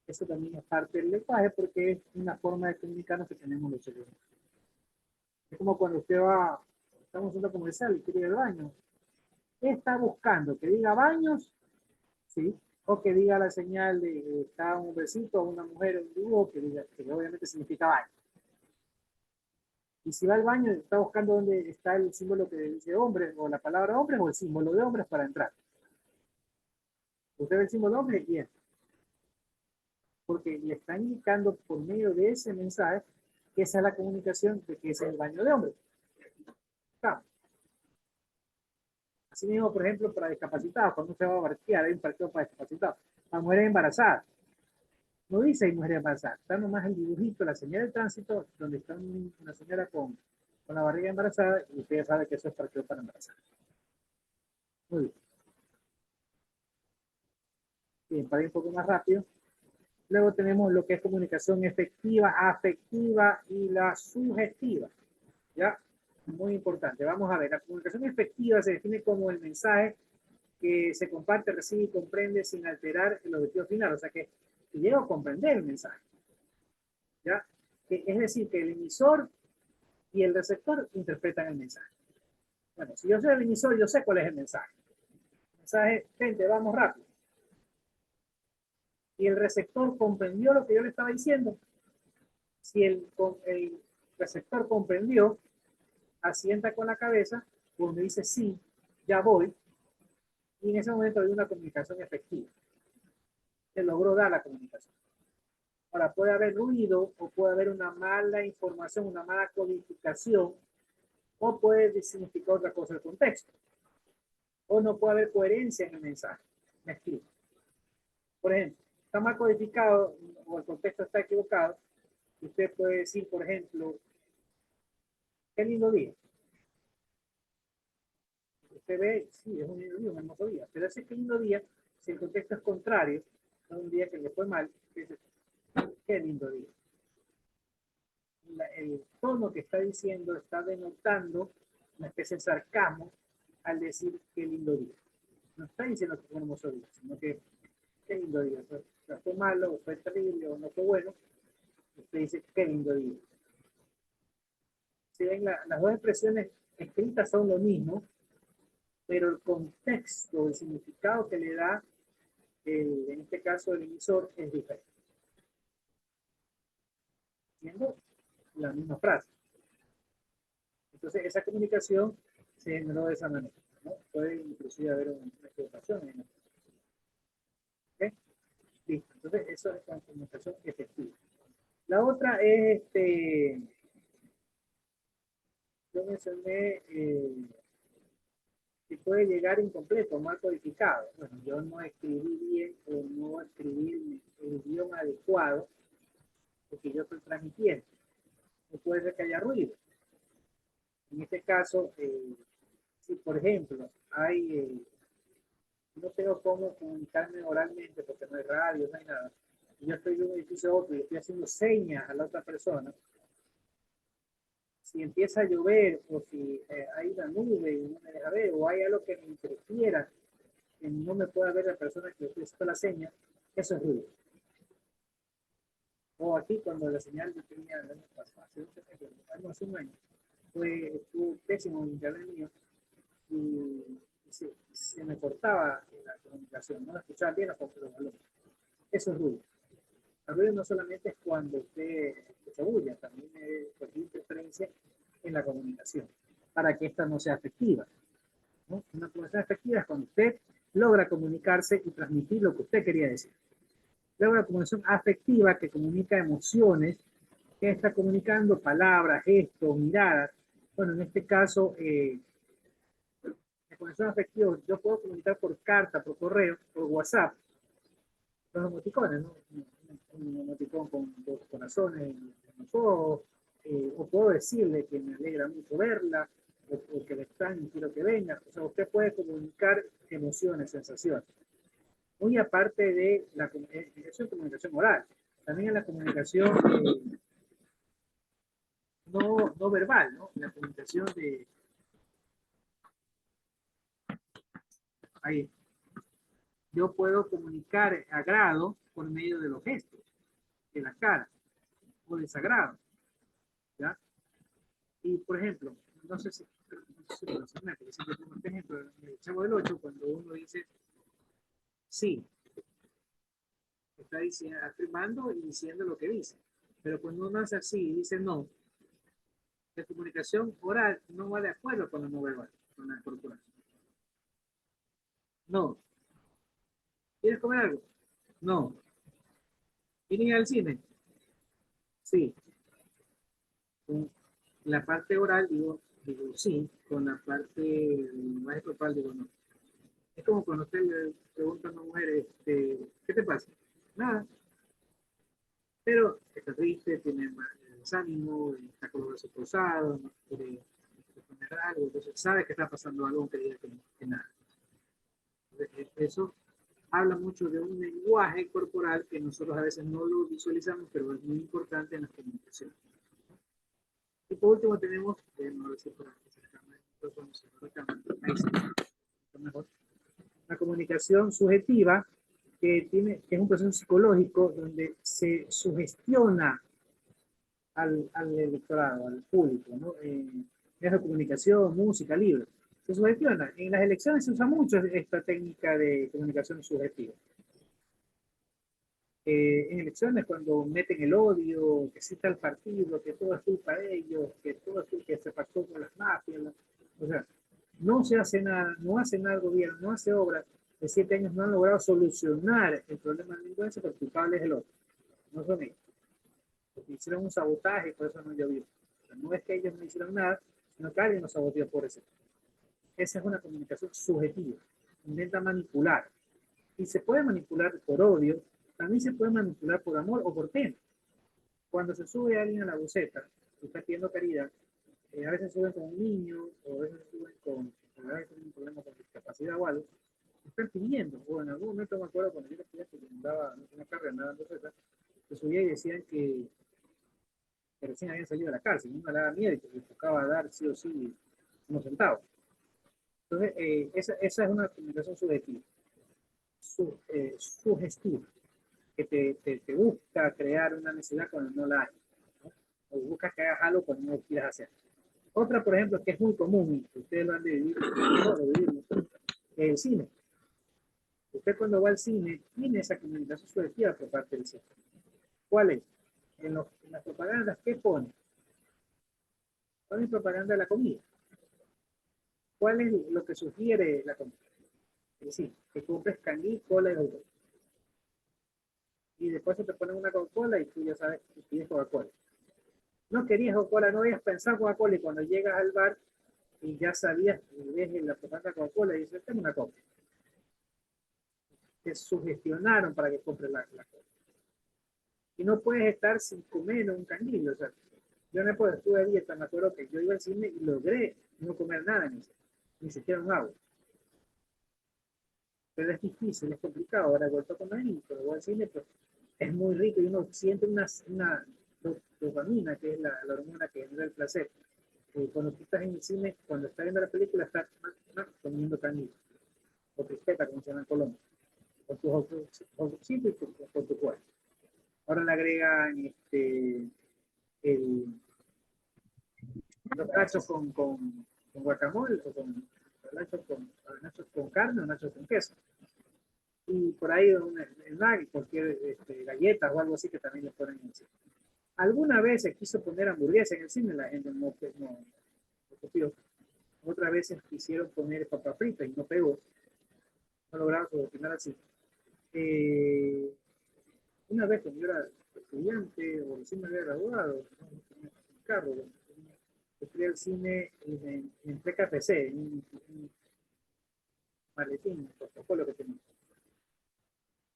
Eso también es parte del lenguaje porque es una forma de comunicarnos que tenemos los seres humanos. Es como cuando usted va, estamos en una comercial y quiere ir al baño. ¿Qué está buscando? ¿Que diga baños? ¿Sí? O que diga la señal de está un besito o una mujer o un dibujo que diga, que obviamente significa baño. Y si va al baño, está buscando dónde está el símbolo que dice hombre, o la palabra hombre, o el símbolo de hombres para entrar. Usted ve el símbolo hombre y entra. Porque le está indicando por medio de ese mensaje que esa es la comunicación de que es el baño de hombres. Claro. Así mismo, por ejemplo, para discapacitados, cuando se va a parquear, hay un parqueo para discapacitados. Para mujeres embarazadas. No dice hay mujeres embarazadas. Está nomás el dibujito, la señal de tránsito, donde está una señora con la barriga embarazada, y usted sabe que eso es parqueo para embarazadas. Muy bien. Bien, para ir un poco más rápido. Luego tenemos lo que es comunicación efectiva, afectiva y la subjetiva. ¿Ya? Muy importante. Vamos a ver, la comunicación efectiva se define como el mensaje que se comparte, recibe y comprende sin alterar el objetivo final. O sea que llego a comprender el mensaje. ¿Ya? Es decir, que el emisor y el receptor interpretan el mensaje. Bueno, si yo soy el emisor, yo sé cuál es el mensaje. El mensaje, gente, vamos rápido. Y el receptor comprendió lo que yo le estaba diciendo. Si el receptor comprendió, asienta con la cabeza, cuando dice sí, ya voy, y en ese momento hay una comunicación efectiva. Se logró dar la comunicación. Ahora, puede haber ruido, o puede haber una mala información, una mala codificación, o puede significar otra cosa el contexto. O no puede haber coherencia en el mensaje. Me explico. Por ejemplo, está mal codificado, o el contexto está equivocado, usted puede decir, por ejemplo, qué lindo día. Usted ve, sí, es un lindo día, un hermoso día, pero ese qué lindo día, si el contexto es contrario, es un día que le fue mal, dice, qué lindo día. El tono que está diciendo está denotando una especie de sarcasmo al decir qué lindo día. No está diciendo que fue un hermoso día, sino que qué lindo día. Fue malo, o fue terrible, o no fue bueno. Usted dice qué lindo día. Si ven, las dos expresiones escritas son lo mismo, pero el contexto, el significado que le da, en este caso el emisor, es diferente. Siendo la misma frase. Entonces, esa comunicación se generó de esa manera, ¿no? Puede inclusive haber una equivocación en esto. ¿Okay? Listo. Entonces, eso es la comunicación efectiva. La otra es, yo mencioné que puede llegar incompleto, mal codificado. Bueno, yo no escribí bien o no escribí el idioma adecuado porque yo estoy transmitiendo. No puede ser que haya ruido. En este caso, si por ejemplo no tengo cómo comunicarme oralmente porque no hay radio, no hay nada, y yo estoy de un edificio a otro y estoy haciendo señas a la otra persona, si empieza a llover o si hay una nube y no me deja ver, o hay algo que me interfiera, que no me pueda ver la persona que estoy haciendo la seña, eso es ruido. O aquí cuando la señal yo tenía el año pasado, hace un año, estuvo pésimo el internet mío y se me cortaba la comunicación, no la escuchaba bien los alumnos. Eso es ruido. El ruido no solamente es cuando usted se bulla, también es cualquier interferencia en la comunicación, para que esta no sea efectiva, ¿no? Una comunicación efectiva es cuando usted logra comunicarse y transmitir lo que usted quería decir. Luego la comunicación afectiva, que comunica emociones, que está comunicando palabras, gestos, miradas. Bueno, en este caso, la comunicación afectiva, yo puedo comunicar por carta, por correo, por WhatsApp, los emoticones, ¿no? Un emoticón con dos corazones en los ojos, o puedo decirle que me alegra mucho verla, o que le extraño y quiero que venga. O sea, usted puede comunicar emociones, sensaciones. Muy aparte de la comunicación oral, también en la comunicación no verbal, ¿no? La comunicación Ahí. Yo puedo comunicar agrado por medio de los gestos, de la cara, o desagrado, ¿ya? Y, por ejemplo, no sé si lo siempre pongo este ejemplo, en el Chavo del 8, cuando uno dice sí, está diciendo, afirmando y diciendo lo que dice. Pero cuando uno hace así y dice no, la comunicación oral no va de acuerdo con la no verbal, con la corporal. No. ¿Quieres comer algo? No. ¿Quieren ir al cine? Sí. Con la parte oral digo sí, con la parte más corporal digo no. Es como cuando usted le pregunta a una mujer, ¿qué te pasa? Nada. Pero está triste, tiene más desánimo, está con los brazos cruzados, no quiere responder algo, entonces sabe que está pasando algo que diga que nada. Entonces, eso habla mucho de un lenguaje corporal que nosotros a veces no lo visualizamos, pero es muy importante en las comunicaciones. Y por último tenemos, no lo sé por aquí, ahí sí, está mejor. La comunicación subjetiva, que es un proceso psicológico donde se sugestiona al electorado, al público, ¿no? Es comunicación, música, libros. Se sugestiona. En las elecciones se usa mucho esta técnica de comunicación subjetiva. En elecciones, cuando meten el odio, que cita el partido, que todo es culpa de ellos, que todo es culpa que se pactó con las mafias, o sea, no se hace nada, no hace nada el gobierno, no hace obras. De 7 años no han logrado solucionar el problema de la delincuencia, pero el culpable es el otro, no son ellos. Porque hicieron un sabotaje y por eso no llovió. O sea, no es que ellos no hicieron nada, sino que alguien nos saboteó por eso. Esa es una comunicación subjetiva. Intenta manipular. Y se puede manipular por odio, también se puede manipular por amor o por pena. Cuando se sube alguien a la buceta, que está pidiendo caridad, a veces suben con un niño, o a veces suben con un problema con discapacidad o algo, están pidiendo, o en algún momento me acuerdo cuando yo era estudiante que andaba en una carrera, andaba en buceta, se subía y decían que recién habían salido de la cárcel, no le daba miedo y que les tocaba dar sí o sí unos centavos. Entonces, esa es una comunicación subjetiva, sugestiva, que te busca crear una necesidad cuando no la hay, ¿no? O busca que hagas algo cuando no lo quieras hacer. Otra, por ejemplo, que es muy común, que ustedes lo han de vivir, no, lo vivimos, es el cine. Usted cuando va al cine tiene esa comunicación subjetiva por parte del cine. ¿Cuál es? En las propagandas, ¿qué pone? Pone propaganda de la comida. ¿Cuál es lo que sugiere la comida? Es decir, que compres canguí, cola y jugo. Y después se te pone una Coca-Cola y tú ya sabes que pides Coca-Cola. No querías Coca-Cola, no habías pensado Coca-Cola y cuando llegas al bar y ya sabías que ves en la propaganda Coca-Cola y dices, tengo una Coca. Te sugestionaron para que compres la Coca. Y no puedes estar sin comer un canguil. O sea, yo no puedo, estuve a dieta, me acuerdo que yo iba al cine y logré no comer nada en ese, ni siquiera un agua. Pero es difícil, es complicado. Ahora he vuelto a comer y pero voy al cine, pues es muy rico y uno siente una dopamina, que es la hormona que genera el placer. Cuando tú estás en el cine, cuando estás viendo la película, estás comiendo canguil, o crispeta, como se llama en Colombia, con tus ojos y con tu cuerpo. Ahora le agregan los nachos con guacamole, o con nachos con carne o nachos con queso. Y por ahí un snack, cualquier galleta o algo así que también le ponen en el cine. Alguna vez se quiso poner hamburguesa en el cine, la gente no copió. Otras veces quisieron poner papa frita y no pegó. No lograron solucionar así. Una vez cuando yo era estudiante o recién me había graduado, ¿no? Tenía un carro, yo fui al cine en PKPC, en un maletín, un protocolo que tenía.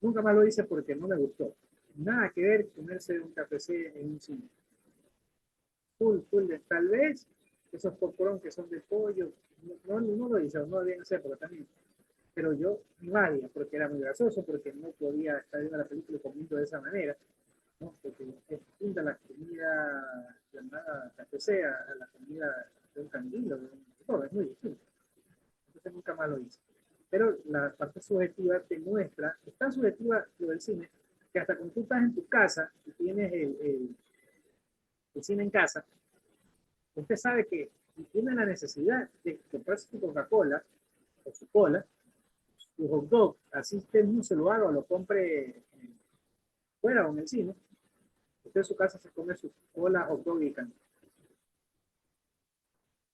Nunca más lo hice porque no me gustó. Nada que ver comerse un KFC en un cine. Full de tal vez esos popcorn que son de pollo, no lo hice, no lo debían hacer porque también. Pero yo invadia porque era muy grasoso, porque no podía estar viendo la película comiendo de esa manera, ¿no? Porque es distinta la comida llamada KFC a la comida de un canguilo, todo es muy distinto. Entonces nunca más lo hice. Pero la parte subjetiva te muestra, es tan subjetiva lo del cine, que hasta cuando tú estás en tu casa y tienes el cine en casa, usted sabe que si tiene la necesidad de comprarse su Coca-Cola o su cola, su hot dog, así usted no se lo haga o lo compre fuera o en el cine, usted en su casa se come su cola, hot dog y candy.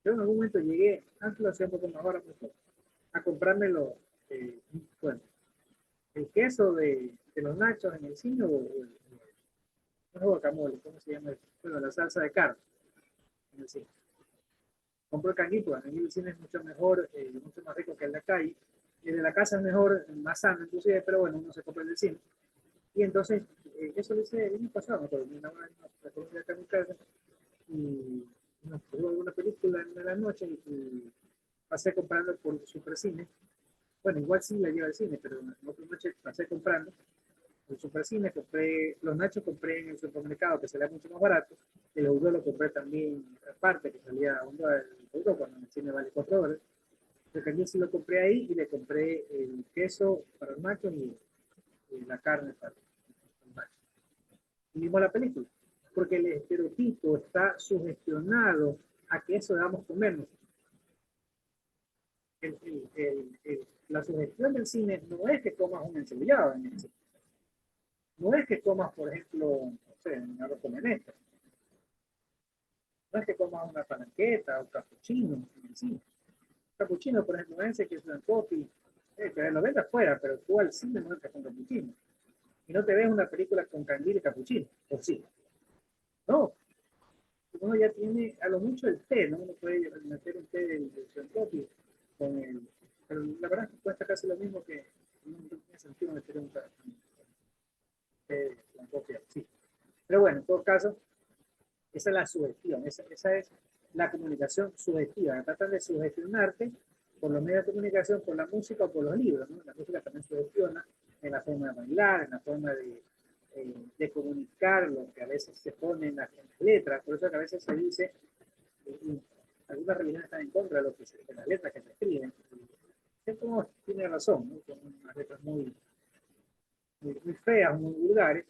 Yo en algún momento llegué, antes lo hacía un poco más, ahora mejor, a comprármelo, bueno, el queso de los nachos en el cine o el guacamole, ¿cómo se llama? Bueno, la salsa de carne en el cine. Compro el canguito, en el cine es mucho mejor, mucho más rico que el de la calle. El de la casa es mejor, más sano inclusive, pero bueno, uno se compra el del cine. Y entonces, eso lo hice el año pasado, me acuerdo, una de acá en mi casa, y nos puso una película en una de las noches y pasé comprando por Supercine. Bueno, igual sí la lleva al cine, pero en otra noche pasé comprando el Supercine, compré los nachos, compré en el supermercado que salía mucho más barato, el euro lo compré también aparte, que salía $1 el euro, cuando en el cine vale $4. Pero también sí lo compré ahí y le compré el queso para los nachos y la carne para los nachos. Y vimos la película, porque el estereotipo está sugestionado a que eso debamos comernos. La sugestión del cine no es que comas un encebollado en el cine. No es que comas, por ejemplo, no sé, un arroz con menestra. No es que comas una panqueta o cappuccino en el cine. Cappuccino, por ejemplo, que es una coffee, que lo vendas afuera, pero tú al cine no entras con cappuccino. Y no te ves una película con canguil y cappuccino, ¿o sí? No. Uno ya tiene a lo mucho el té, ¿no? Uno puede meter un té del coffee con el... Pero la verdad es que cuesta casi lo mismo que no tiene sentido meter un té con coffee, sí. Pero bueno, en todo caso, esa es la sugestión, esa es la comunicación sugestiva. Tratan de sugestionarte por los medios de comunicación, por la música o por los libros, ¿no? La música también sugestiona en la forma de bailar, en la forma de comunicar lo que a veces se pone en las letras. Por eso que a veces se dice, algunas religiones están en contra de, de las letras que se escriben. Esto tiene razón, ¿no? Son unas letras muy feas, muy vulgares,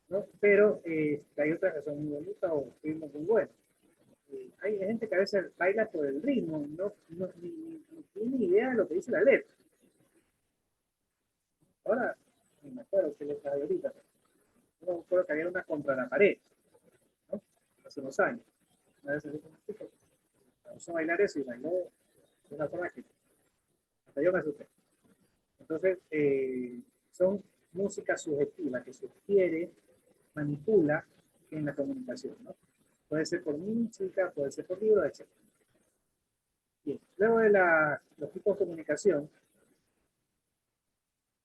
¿no? Pero hay otras que son muy bonitas o ritmos muy buenos. Hay gente que a veces baila por el ritmo, ni tiene idea de lo que dice la letra. Ahora, no me acuerdo qué letra hay ahorita, pero no me acuerdo que había una contra la pared, ¿no? Hace unos años. Una vez se comenzó a bailar eso y bailó de una forma que hasta yo me asusté. Entonces, son música subjetiva que sugiere, manipula en la comunicación, ¿no? Puede ser por música, puede ser por libros, etc. Bien, luego de los tipos de comunicación,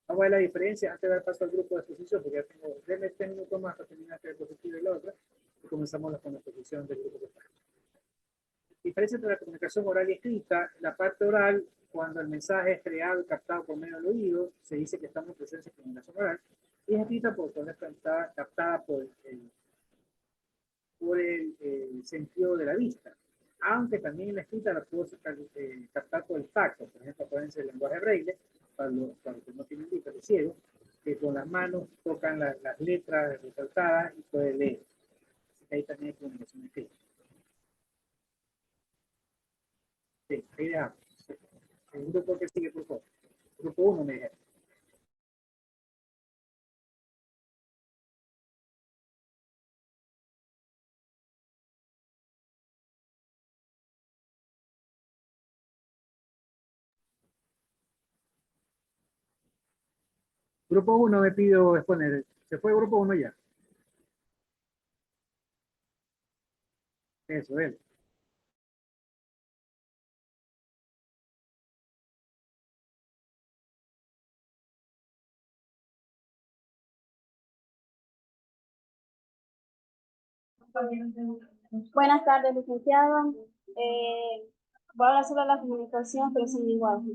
vamos a ver la diferencia antes de dar paso al grupo de exposición, porque ya tengo 10 minutos más para terminar la diapositiva y la otra, y comenzamos con la exposición del grupo de páginas. Diferencia entre la comunicación oral y escrita: la parte oral, cuando el mensaje es creado y captado por medio del oído, se dice que estamos en presencia de comunicación oral, y es escrita cuando es captada por el sentido de la vista, aunque también en la escrita la puedo captar por el tacto. Por ejemplo, pueden ser el lenguaje braille, para los que no tienen vista, los ciegos, que con las manos tocan las letras resaltadas y pueden leer. Así que ahí también hay comunicación escrita. Sí, ahí dejamos. El grupo que sigue, por favor. Grupo 1 me dijeron. Grupo 1 me pido exponer. ¿Se fue grupo 1 ya? Eso, él. Buenas tardes, licenciado. Voy a hablar sobre la comunicación, pero sin lenguaje.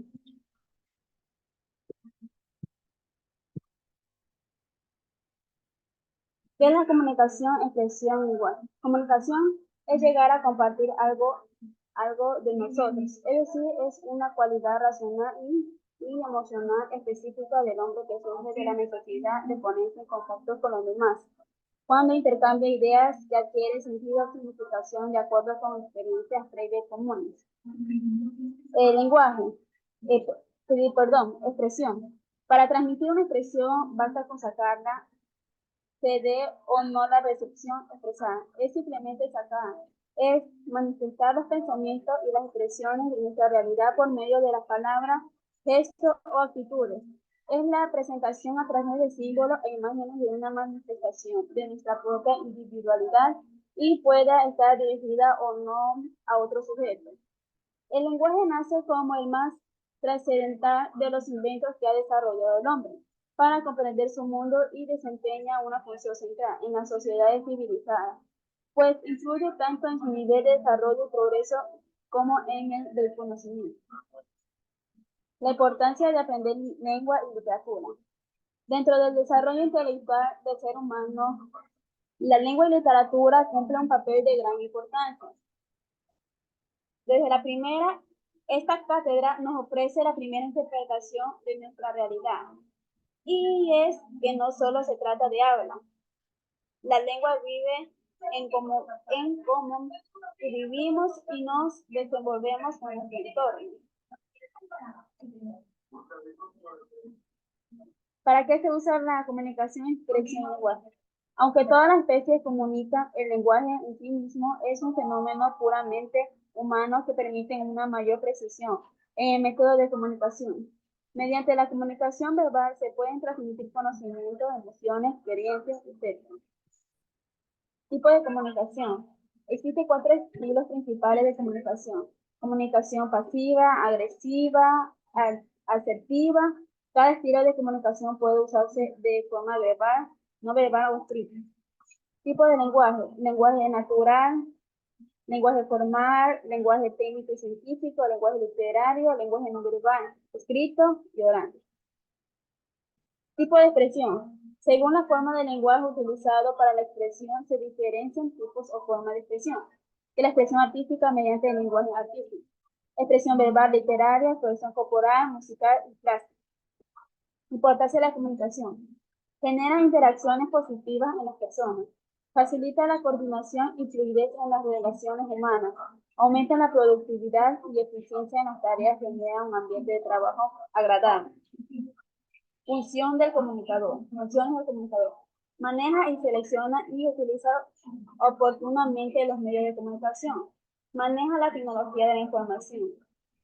¿Qué es la comunicación, expresión, lenguaje? Comunicación es llegar a compartir algo de nosotros, es decir, es una cualidad racional y y emocional específica del hombre que surge de la necesidad de ponerse en contacto con los demás. Cuando intercambia ideas que adquiere sentido o significación de acuerdo con experiencias previas comunes. Lenguaje, expresión. Para transmitir una expresión basta con sacarla, se dé o no la recepción expresada. Es simplemente sacar, es manifestar los pensamientos y las expresiones de nuestra realidad por medio de las palabras, gestos o actitudes. Es la presentación a través de símbolos e imágenes de una manifestación de nuestra propia individualidad y pueda estar dirigida o no a otro sujeto. El lenguaje nace como el más trascendental de los inventos que ha desarrollado el hombre para comprender su mundo y desempeña una función central en las sociedades civilizadas, pues influye tanto en su nivel de desarrollo y progreso como en el del conocimiento. La importancia de aprender lengua y literatura. Dentro del desarrollo intelectual del ser humano, la lengua y literatura cumplen un papel de gran importancia. Desde la primera, esta cátedra nos ofrece la primera interpretación de nuestra realidad. Y es que no solo se trata de habla. La lengua vive en común y vivimos y nos desenvolvemos con nuestro entorno. ¿Para qué se usa la comunicación, expresión y lenguaje? Aunque todas las especies comunican, el lenguaje en sí mismo es un fenómeno puramente humano que permite una mayor precisión en el método de comunicación. Mediante la comunicación verbal se pueden transmitir conocimientos, emociones, experiencias, etc. Tipo de comunicación. Existen 4 estilos principales de comunicación. Comunicación pasiva, agresiva, asertiva. Cada estilo de comunicación puede usarse de forma verbal, no verbal o escrita. Tipo de lenguaje. Lenguaje natural, lenguaje formal, lenguaje técnico y científico, lenguaje literario, lenguaje no verbal, escrito y oral. Tipo de expresión. Según la forma de lenguaje utilizado para la expresión, se diferencian tipos o formas de expresión. Que la expresión artística mediante el lenguaje artístico. Expresión verbal, literaria, expresión corporal, musical y plástica. Importancia de la comunicación. Genera interacciones positivas en las personas. Facilita la coordinación y fluidez en las relaciones humanas. Aumenta la productividad y eficiencia en las tareas que generan un ambiente de trabajo agradable. Función del comunicador. Funciones del comunicador. Maneja y selecciona y utiliza oportunamente los medios de comunicación. Maneja la tecnología de la información,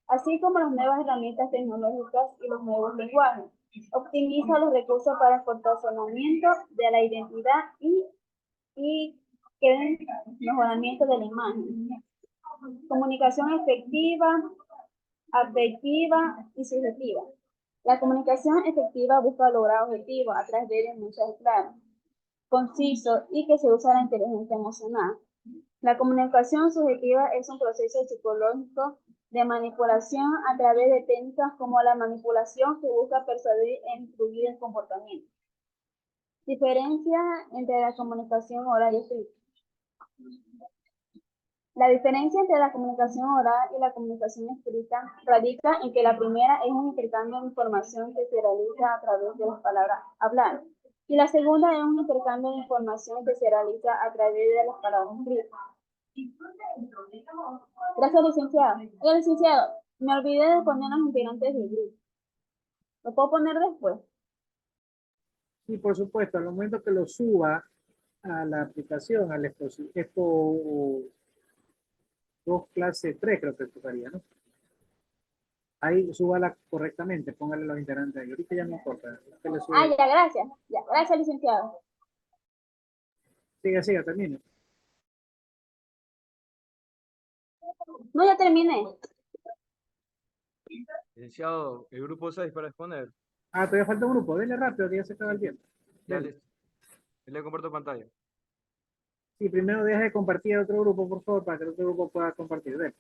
así como las nuevas herramientas tecnológicas y los nuevos lenguajes. Optimiza los recursos para el fortalecimiento de la identidad y el mejoramiento de la imagen. Comunicación efectiva, afectiva y subjetiva. La comunicación efectiva busca lograr objetivos a través de un mensaje claro, conciso y que se usa la inteligencia emocional. La comunicación subjetiva es un proceso psicológico de manipulación a través de técnicas como la manipulación que busca persuadir e influir el comportamiento. Diferencia entre la comunicación oral y escrita. La diferencia entre la comunicación oral y la comunicación escrita radica en que la primera es un intercambio de información que se realiza a través de las palabras habladas y la segunda es un intercambio de información que se realiza a través de las palabras escritas. Gracias, licenciado. Oiga, licenciado, me olvidé de poner los integrantes del grupo. ¿Lo puedo poner después? Y por supuesto, al momento que lo suba a la aplicación, al Expo 2 clase 3 creo que tocaría, ¿no? Ahí súbala correctamente, póngale los integrantes ahí. Ahorita ya no importa. Ya, gracias. Ya, gracias, licenciado. Siga, termine. No, ya terminé. Licenciado, el grupo 6 para exponer. Todavía falta un grupo. Denle rápido, que ya se acaba el tiempo. Ya listo. Le comparto pantalla. Sí, primero deje de compartir a otro grupo, por favor, para que el otro grupo pueda compartir. Ven.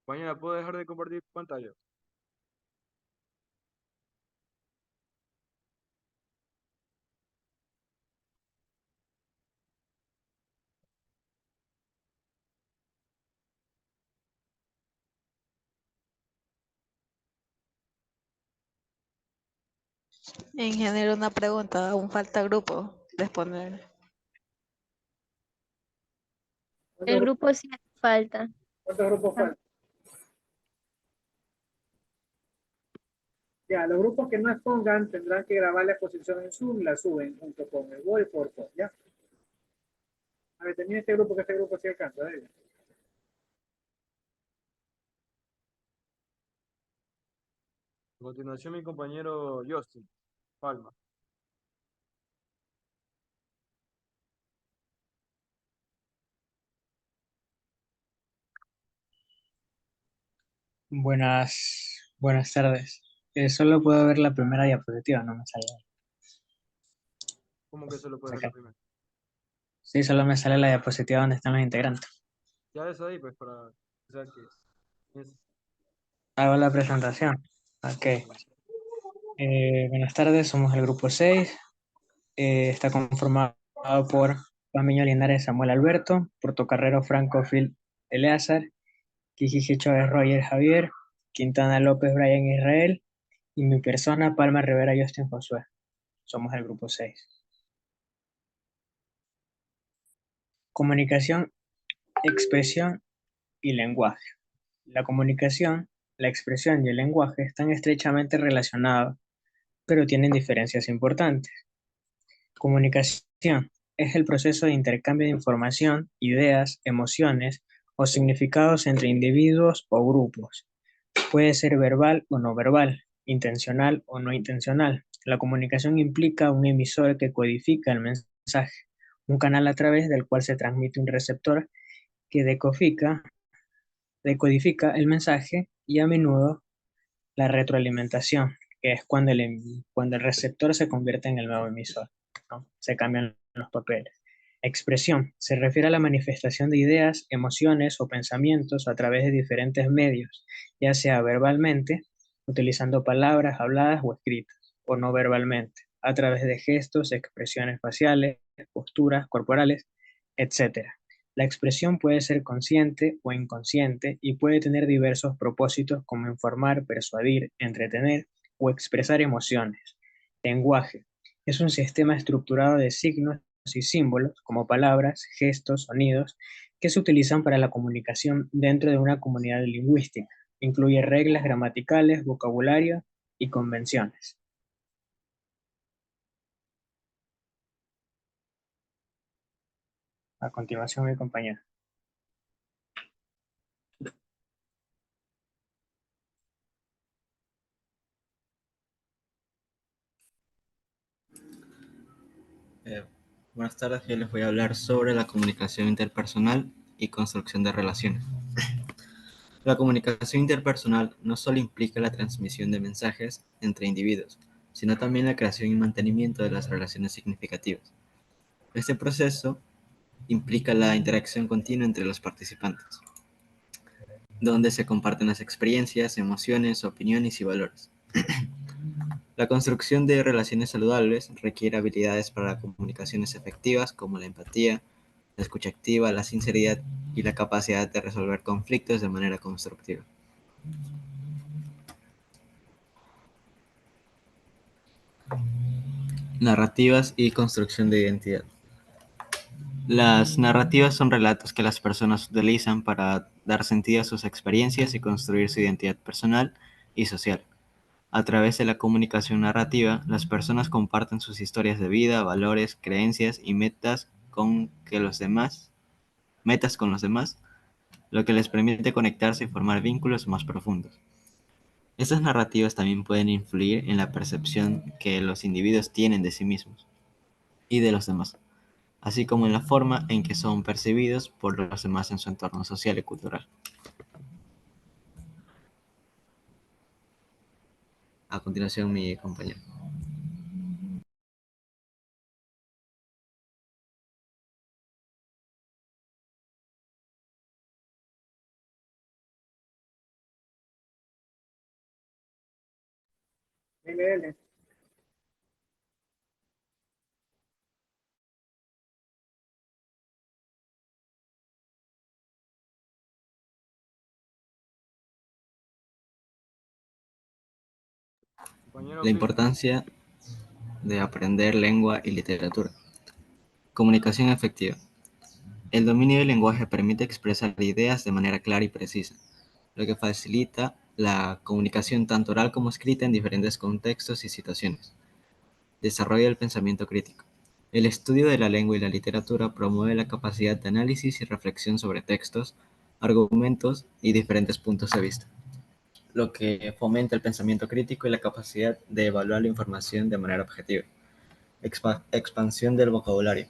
Mañana puedo dejar de compartir pantalla. Ingeniero, una pregunta, aún falta grupo responder. ¿Cuántos El grupos, grupo 7 falta. cuántos grupos faltan? Ya, los grupos que no expongan tendrán que grabar la exposición en Zoom y la suben junto con el Word y PowerPoint, ¿ya? A ver, termina este grupo, que este grupo sí alcanza, ¿eh? A continuación, mi compañero Justin Palma. Buenas tardes. Solo puedo ver la primera diapositiva, no me sale. ¿Cómo que solo puede ver la primera? Sí, solo me sale la diapositiva donde están los integrantes. Ya eso ahí, pues, para o sea, que es. Hago la presentación. Ok. Buenas tardes, somos el grupo 6. Está conformado por Pamiño Linares Samuel Alberto, Portocarrero Franco Phil Eleazar, Quijique Chávez Roger Javier, Quintana López Brian Israel y mi persona Palma Rivera Justin Josué. Somos el grupo 6. Comunicación, expresión y lenguaje. La comunicación, la expresión y el lenguaje están estrechamente relacionados, pero tienen diferencias importantes. Comunicación es el proceso de intercambio de información, ideas, emociones o significados entre individuos o grupos. Puede ser verbal o no verbal, intencional o no intencional. La comunicación implica un emisor que codifica el mensaje, un canal a través del cual se transmite un receptor que decodifica el mensaje y a menudo la retroalimentación, que es cuando el receptor se convierte en el nuevo emisor, ¿no? Se cambian los papeles. Expresión se refiere a la manifestación de ideas, emociones o pensamientos a través de diferentes medios, ya sea verbalmente, utilizando palabras habladas o escritas, o no verbalmente, a través de gestos, expresiones faciales, posturas corporales, etc. La expresión puede ser consciente o inconsciente y puede tener diversos propósitos como informar, persuadir, entretener o expresar emociones. Lenguaje es un sistema estructurado de signos y símbolos como palabras, gestos, sonidos que se utilizan para la comunicación dentro de una comunidad lingüística. Incluye reglas gramaticales, vocabulario y convenciones. A continuación, mi compañero. Buenas tardes, yo les voy a hablar sobre la comunicación interpersonal y construcción de relaciones. La comunicación interpersonal no solo implica la transmisión de mensajes entre individuos, sino también la creación y mantenimiento de las relaciones significativas. Este proceso implica la interacción continua entre los participantes, donde se comparten las experiencias, emociones, opiniones y valores. La construcción de relaciones saludables requiere habilidades para comunicaciones efectivas como la empatía, la escucha activa, la sinceridad y la capacidad de resolver conflictos de manera constructiva. Narrativas y construcción de identidad. Las narrativas son relatos que las personas utilizan para dar sentido a sus experiencias y construir su identidad personal y social. A través de la comunicación narrativa, las personas comparten sus historias de vida, valores, creencias y metas con los demás, lo que les permite conectarse y formar vínculos más profundos. Estas narrativas también pueden influir en la percepción que los individuos tienen de sí mismos y de los demás, así como en la forma en que son percibidos por los demás en su entorno social y cultural. A continuación, mi compañero. Dele. Compañero La Cristian. importancia de aprender lengua y literatura. Comunicación efectiva. El dominio del lenguaje permite expresar ideas de manera clara y precisa, lo que facilita la comunicación tanto oral como escrita en diferentes contextos y situaciones. Desarrollo del pensamiento crítico. El estudio de la lengua y la literatura promueve la capacidad de análisis y reflexión sobre textos, argumentos y diferentes puntos de vista, lo que fomenta el pensamiento crítico y la capacidad de evaluar la información de manera objetiva. Expansión del vocabulario.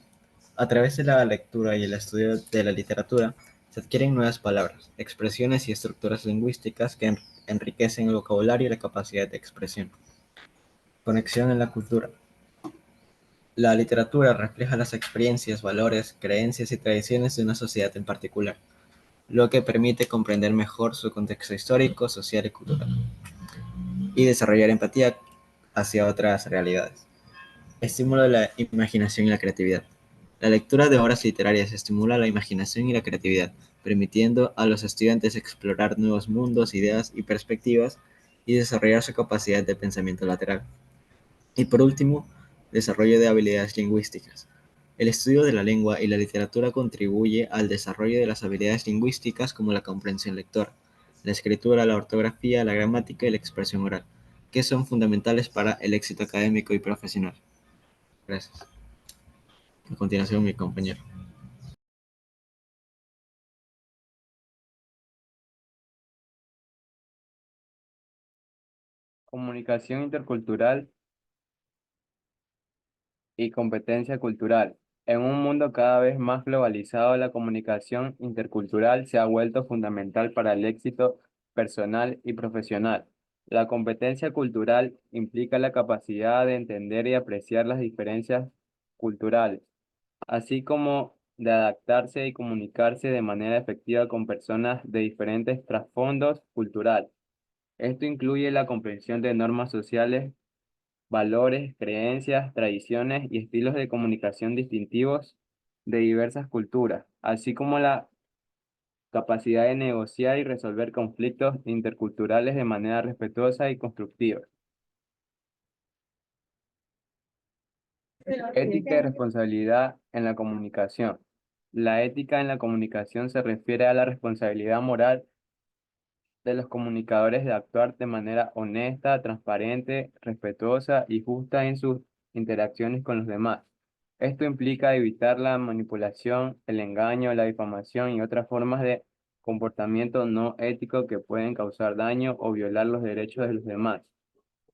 A través de la lectura y el estudio de la literatura, se adquieren nuevas palabras, expresiones y estructuras lingüísticas que enriquecen el vocabulario y la capacidad de expresión. Conexión en la cultura. La literatura refleja las experiencias, valores, creencias y tradiciones de una sociedad en particular, lo que permite comprender mejor su contexto histórico, social y cultural, y desarrollar empatía hacia otras realidades. Estímulo de la imaginación y la creatividad. La lectura de obras literarias estimula la imaginación y la creatividad, permitiendo a los estudiantes explorar nuevos mundos, ideas y perspectivas y desarrollar su capacidad de pensamiento lateral. Y por último, desarrollo de habilidades lingüísticas. El estudio de la lengua y la literatura contribuye al desarrollo de las habilidades lingüísticas como la comprensión lectora, la escritura, la ortografía, la gramática y la expresión oral, que son fundamentales para el éxito académico y profesional. Gracias. A continuación, mi compañero. Comunicación intercultural y competencia cultural. En un mundo cada vez más globalizado, la comunicación intercultural se ha vuelto fundamental para el éxito personal y profesional. La competencia cultural implica la capacidad de entender y apreciar las diferencias culturales, así como de adaptarse y comunicarse de manera efectiva con personas de diferentes trasfondos culturales. Esto incluye la comprensión de normas sociales, valores, creencias, tradiciones y estilos de comunicación distintivos de diversas culturas, así como la capacidad de negociar y resolver conflictos interculturales de manera respetuosa y constructiva. Ética y responsabilidad en la comunicación. La ética en la comunicación se refiere a la responsabilidad moral de los comunicadores de actuar de manera honesta, transparente, respetuosa y justa en sus interacciones con los demás. Esto implica evitar la manipulación, el engaño, la difamación y otras formas de comportamiento no ético que pueden causar daño o violar los derechos de los demás.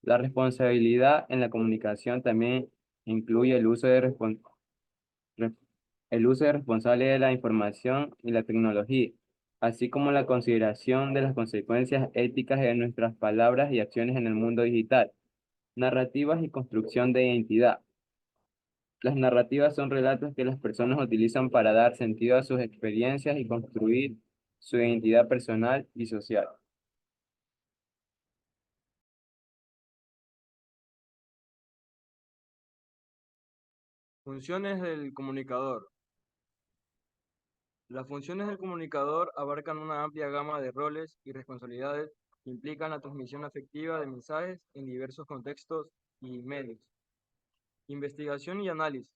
La responsabilidad en la comunicación también incluye el uso responsable de la información y la tecnología, así como la consideración de las consecuencias éticas de nuestras palabras y acciones en el mundo digital. Narrativas y construcción de identidad. Las narrativas son relatos que las personas utilizan para dar sentido a sus experiencias y construir su identidad personal y social. Funciones del comunicador. Las funciones del comunicador abarcan una amplia gama de roles y responsabilidades que implican la transmisión afectiva de mensajes en diversos contextos y medios. Investigación y análisis.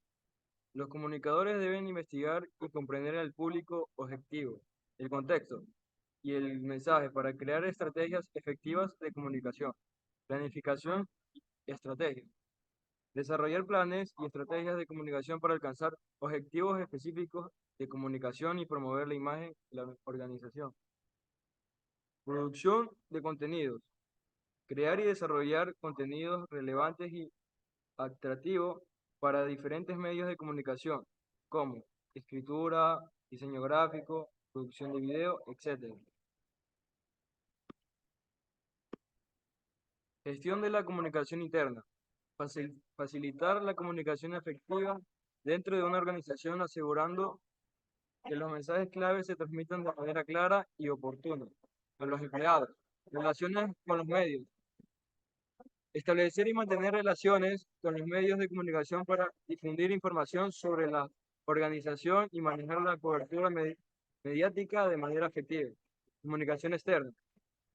Los comunicadores deben investigar y comprender al público objetivo, el contexto y el mensaje para crear estrategias efectivas de comunicación. Planificación y estrategia. Desarrollar planes y estrategias de comunicación para alcanzar objetivos específicos de comunicación y promover la imagen de la organización. Producción de contenidos. Crear y desarrollar contenidos relevantes y atractivos para diferentes medios de comunicación, como escritura, diseño gráfico, producción de video, etc. Gestión de la comunicación interna. Facilitar la comunicación efectiva dentro de una organización asegurando que los mensajes clave se transmitan de manera clara y oportuna a los empleados. Relaciones con los medios. Establecer y mantener relaciones con los medios de comunicación para difundir información sobre la organización y manejar la cobertura mediática de manera efectiva. Comunicación externa.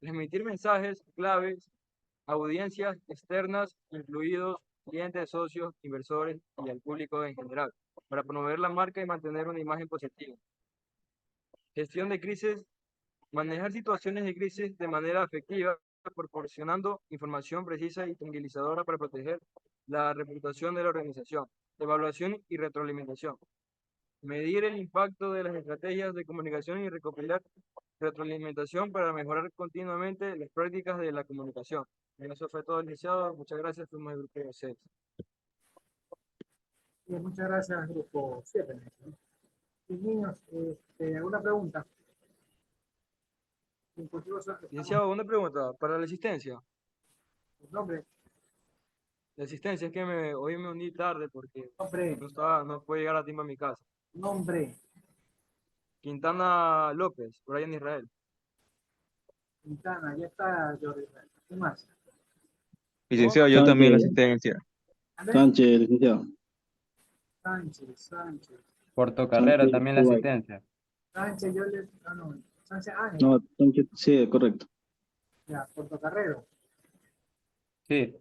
Transmitir mensajes claves a audiencias externas, incluidos clientes, socios, inversores y al público en general, para promover la marca y mantener una imagen positiva. Gestión de crisis, manejar situaciones de crisis de manera efectiva, proporcionando información precisa y tranquilizadora para proteger la reputación de la organización. Evaluación y retroalimentación. Medir el impacto de las estrategias de comunicación y recopilar retroalimentación para mejorar continuamente las prácticas de la comunicación. Eso fue todo, licenciado. Muchas gracias. Fuimos el grupo 6. Bien, muchas gracias, grupo 7. Y niños, ¿alguna pregunta? Licenciado, una pregunta para la asistencia. Nombre. La asistencia es que hoy me uní tarde porque Nombre. no pude llegar a tiempo a mi casa. Nombre. Quintana López, Brian Israel. Quintana, ya está, Jordi. ¿Qué más? Licenciado, yo también la asistencia. Sánchez, licenciado. Sánchez. Portocarrero Sánchez, también la Kuwait. asistencia. Sánchez, yo le... Ah, no. Sánchez Ángel. No, Sánchez, sí, correcto. Ya, Portocarrero. Sí.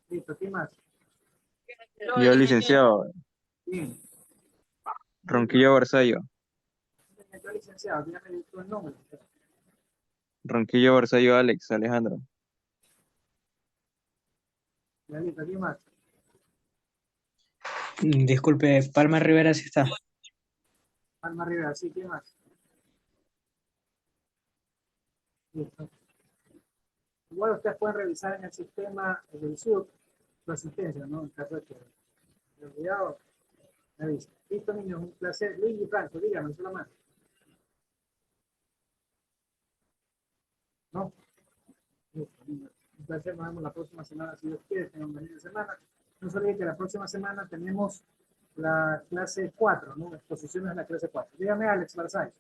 Listo, ¿qué más? Yo, licenciado, Bien. Ronquillo Barzallo. Yo, licenciado, ya me dictó el nombre. Ronquillo Barzallo Alex, Alejandro. Ya, listo, ¿qué más? Disculpe, Palma Rivera sí está. Alma Rivera, sí, ¿qué más? Listo. Igual ustedes pueden revisar en el sistema del sur su asistencia, ¿no? En caso de que haya olvidado, me avisa. Listo, niños, un placer. Luis y Franco, díganme solamente. ¿No? Listo, niños. Un placer, nos vemos la próxima semana, si Dios quiere, tengan una linda semana. No se olviden que la próxima semana tenemos la clase 4, ¿no? Exposiciones de la clase 4. Dígame, Alex Barzay.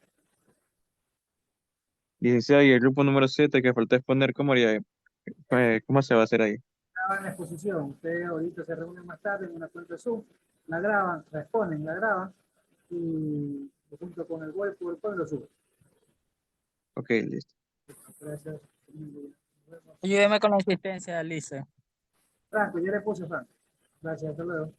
Licenciado, y el grupo número 7 que falta exponer, ¿cómo haría? ¿Cómo se va a hacer ahí? Graban la exposición. Ustedes ahorita se reúnen más tarde en una cuenta Zoom, la graban, la exponen, la graban y junto con el web lo suben. Ok, listo. Gracias. Ayúdeme con la asistencia, Lice. Franco, ya le puse Franco. Gracias, hasta luego.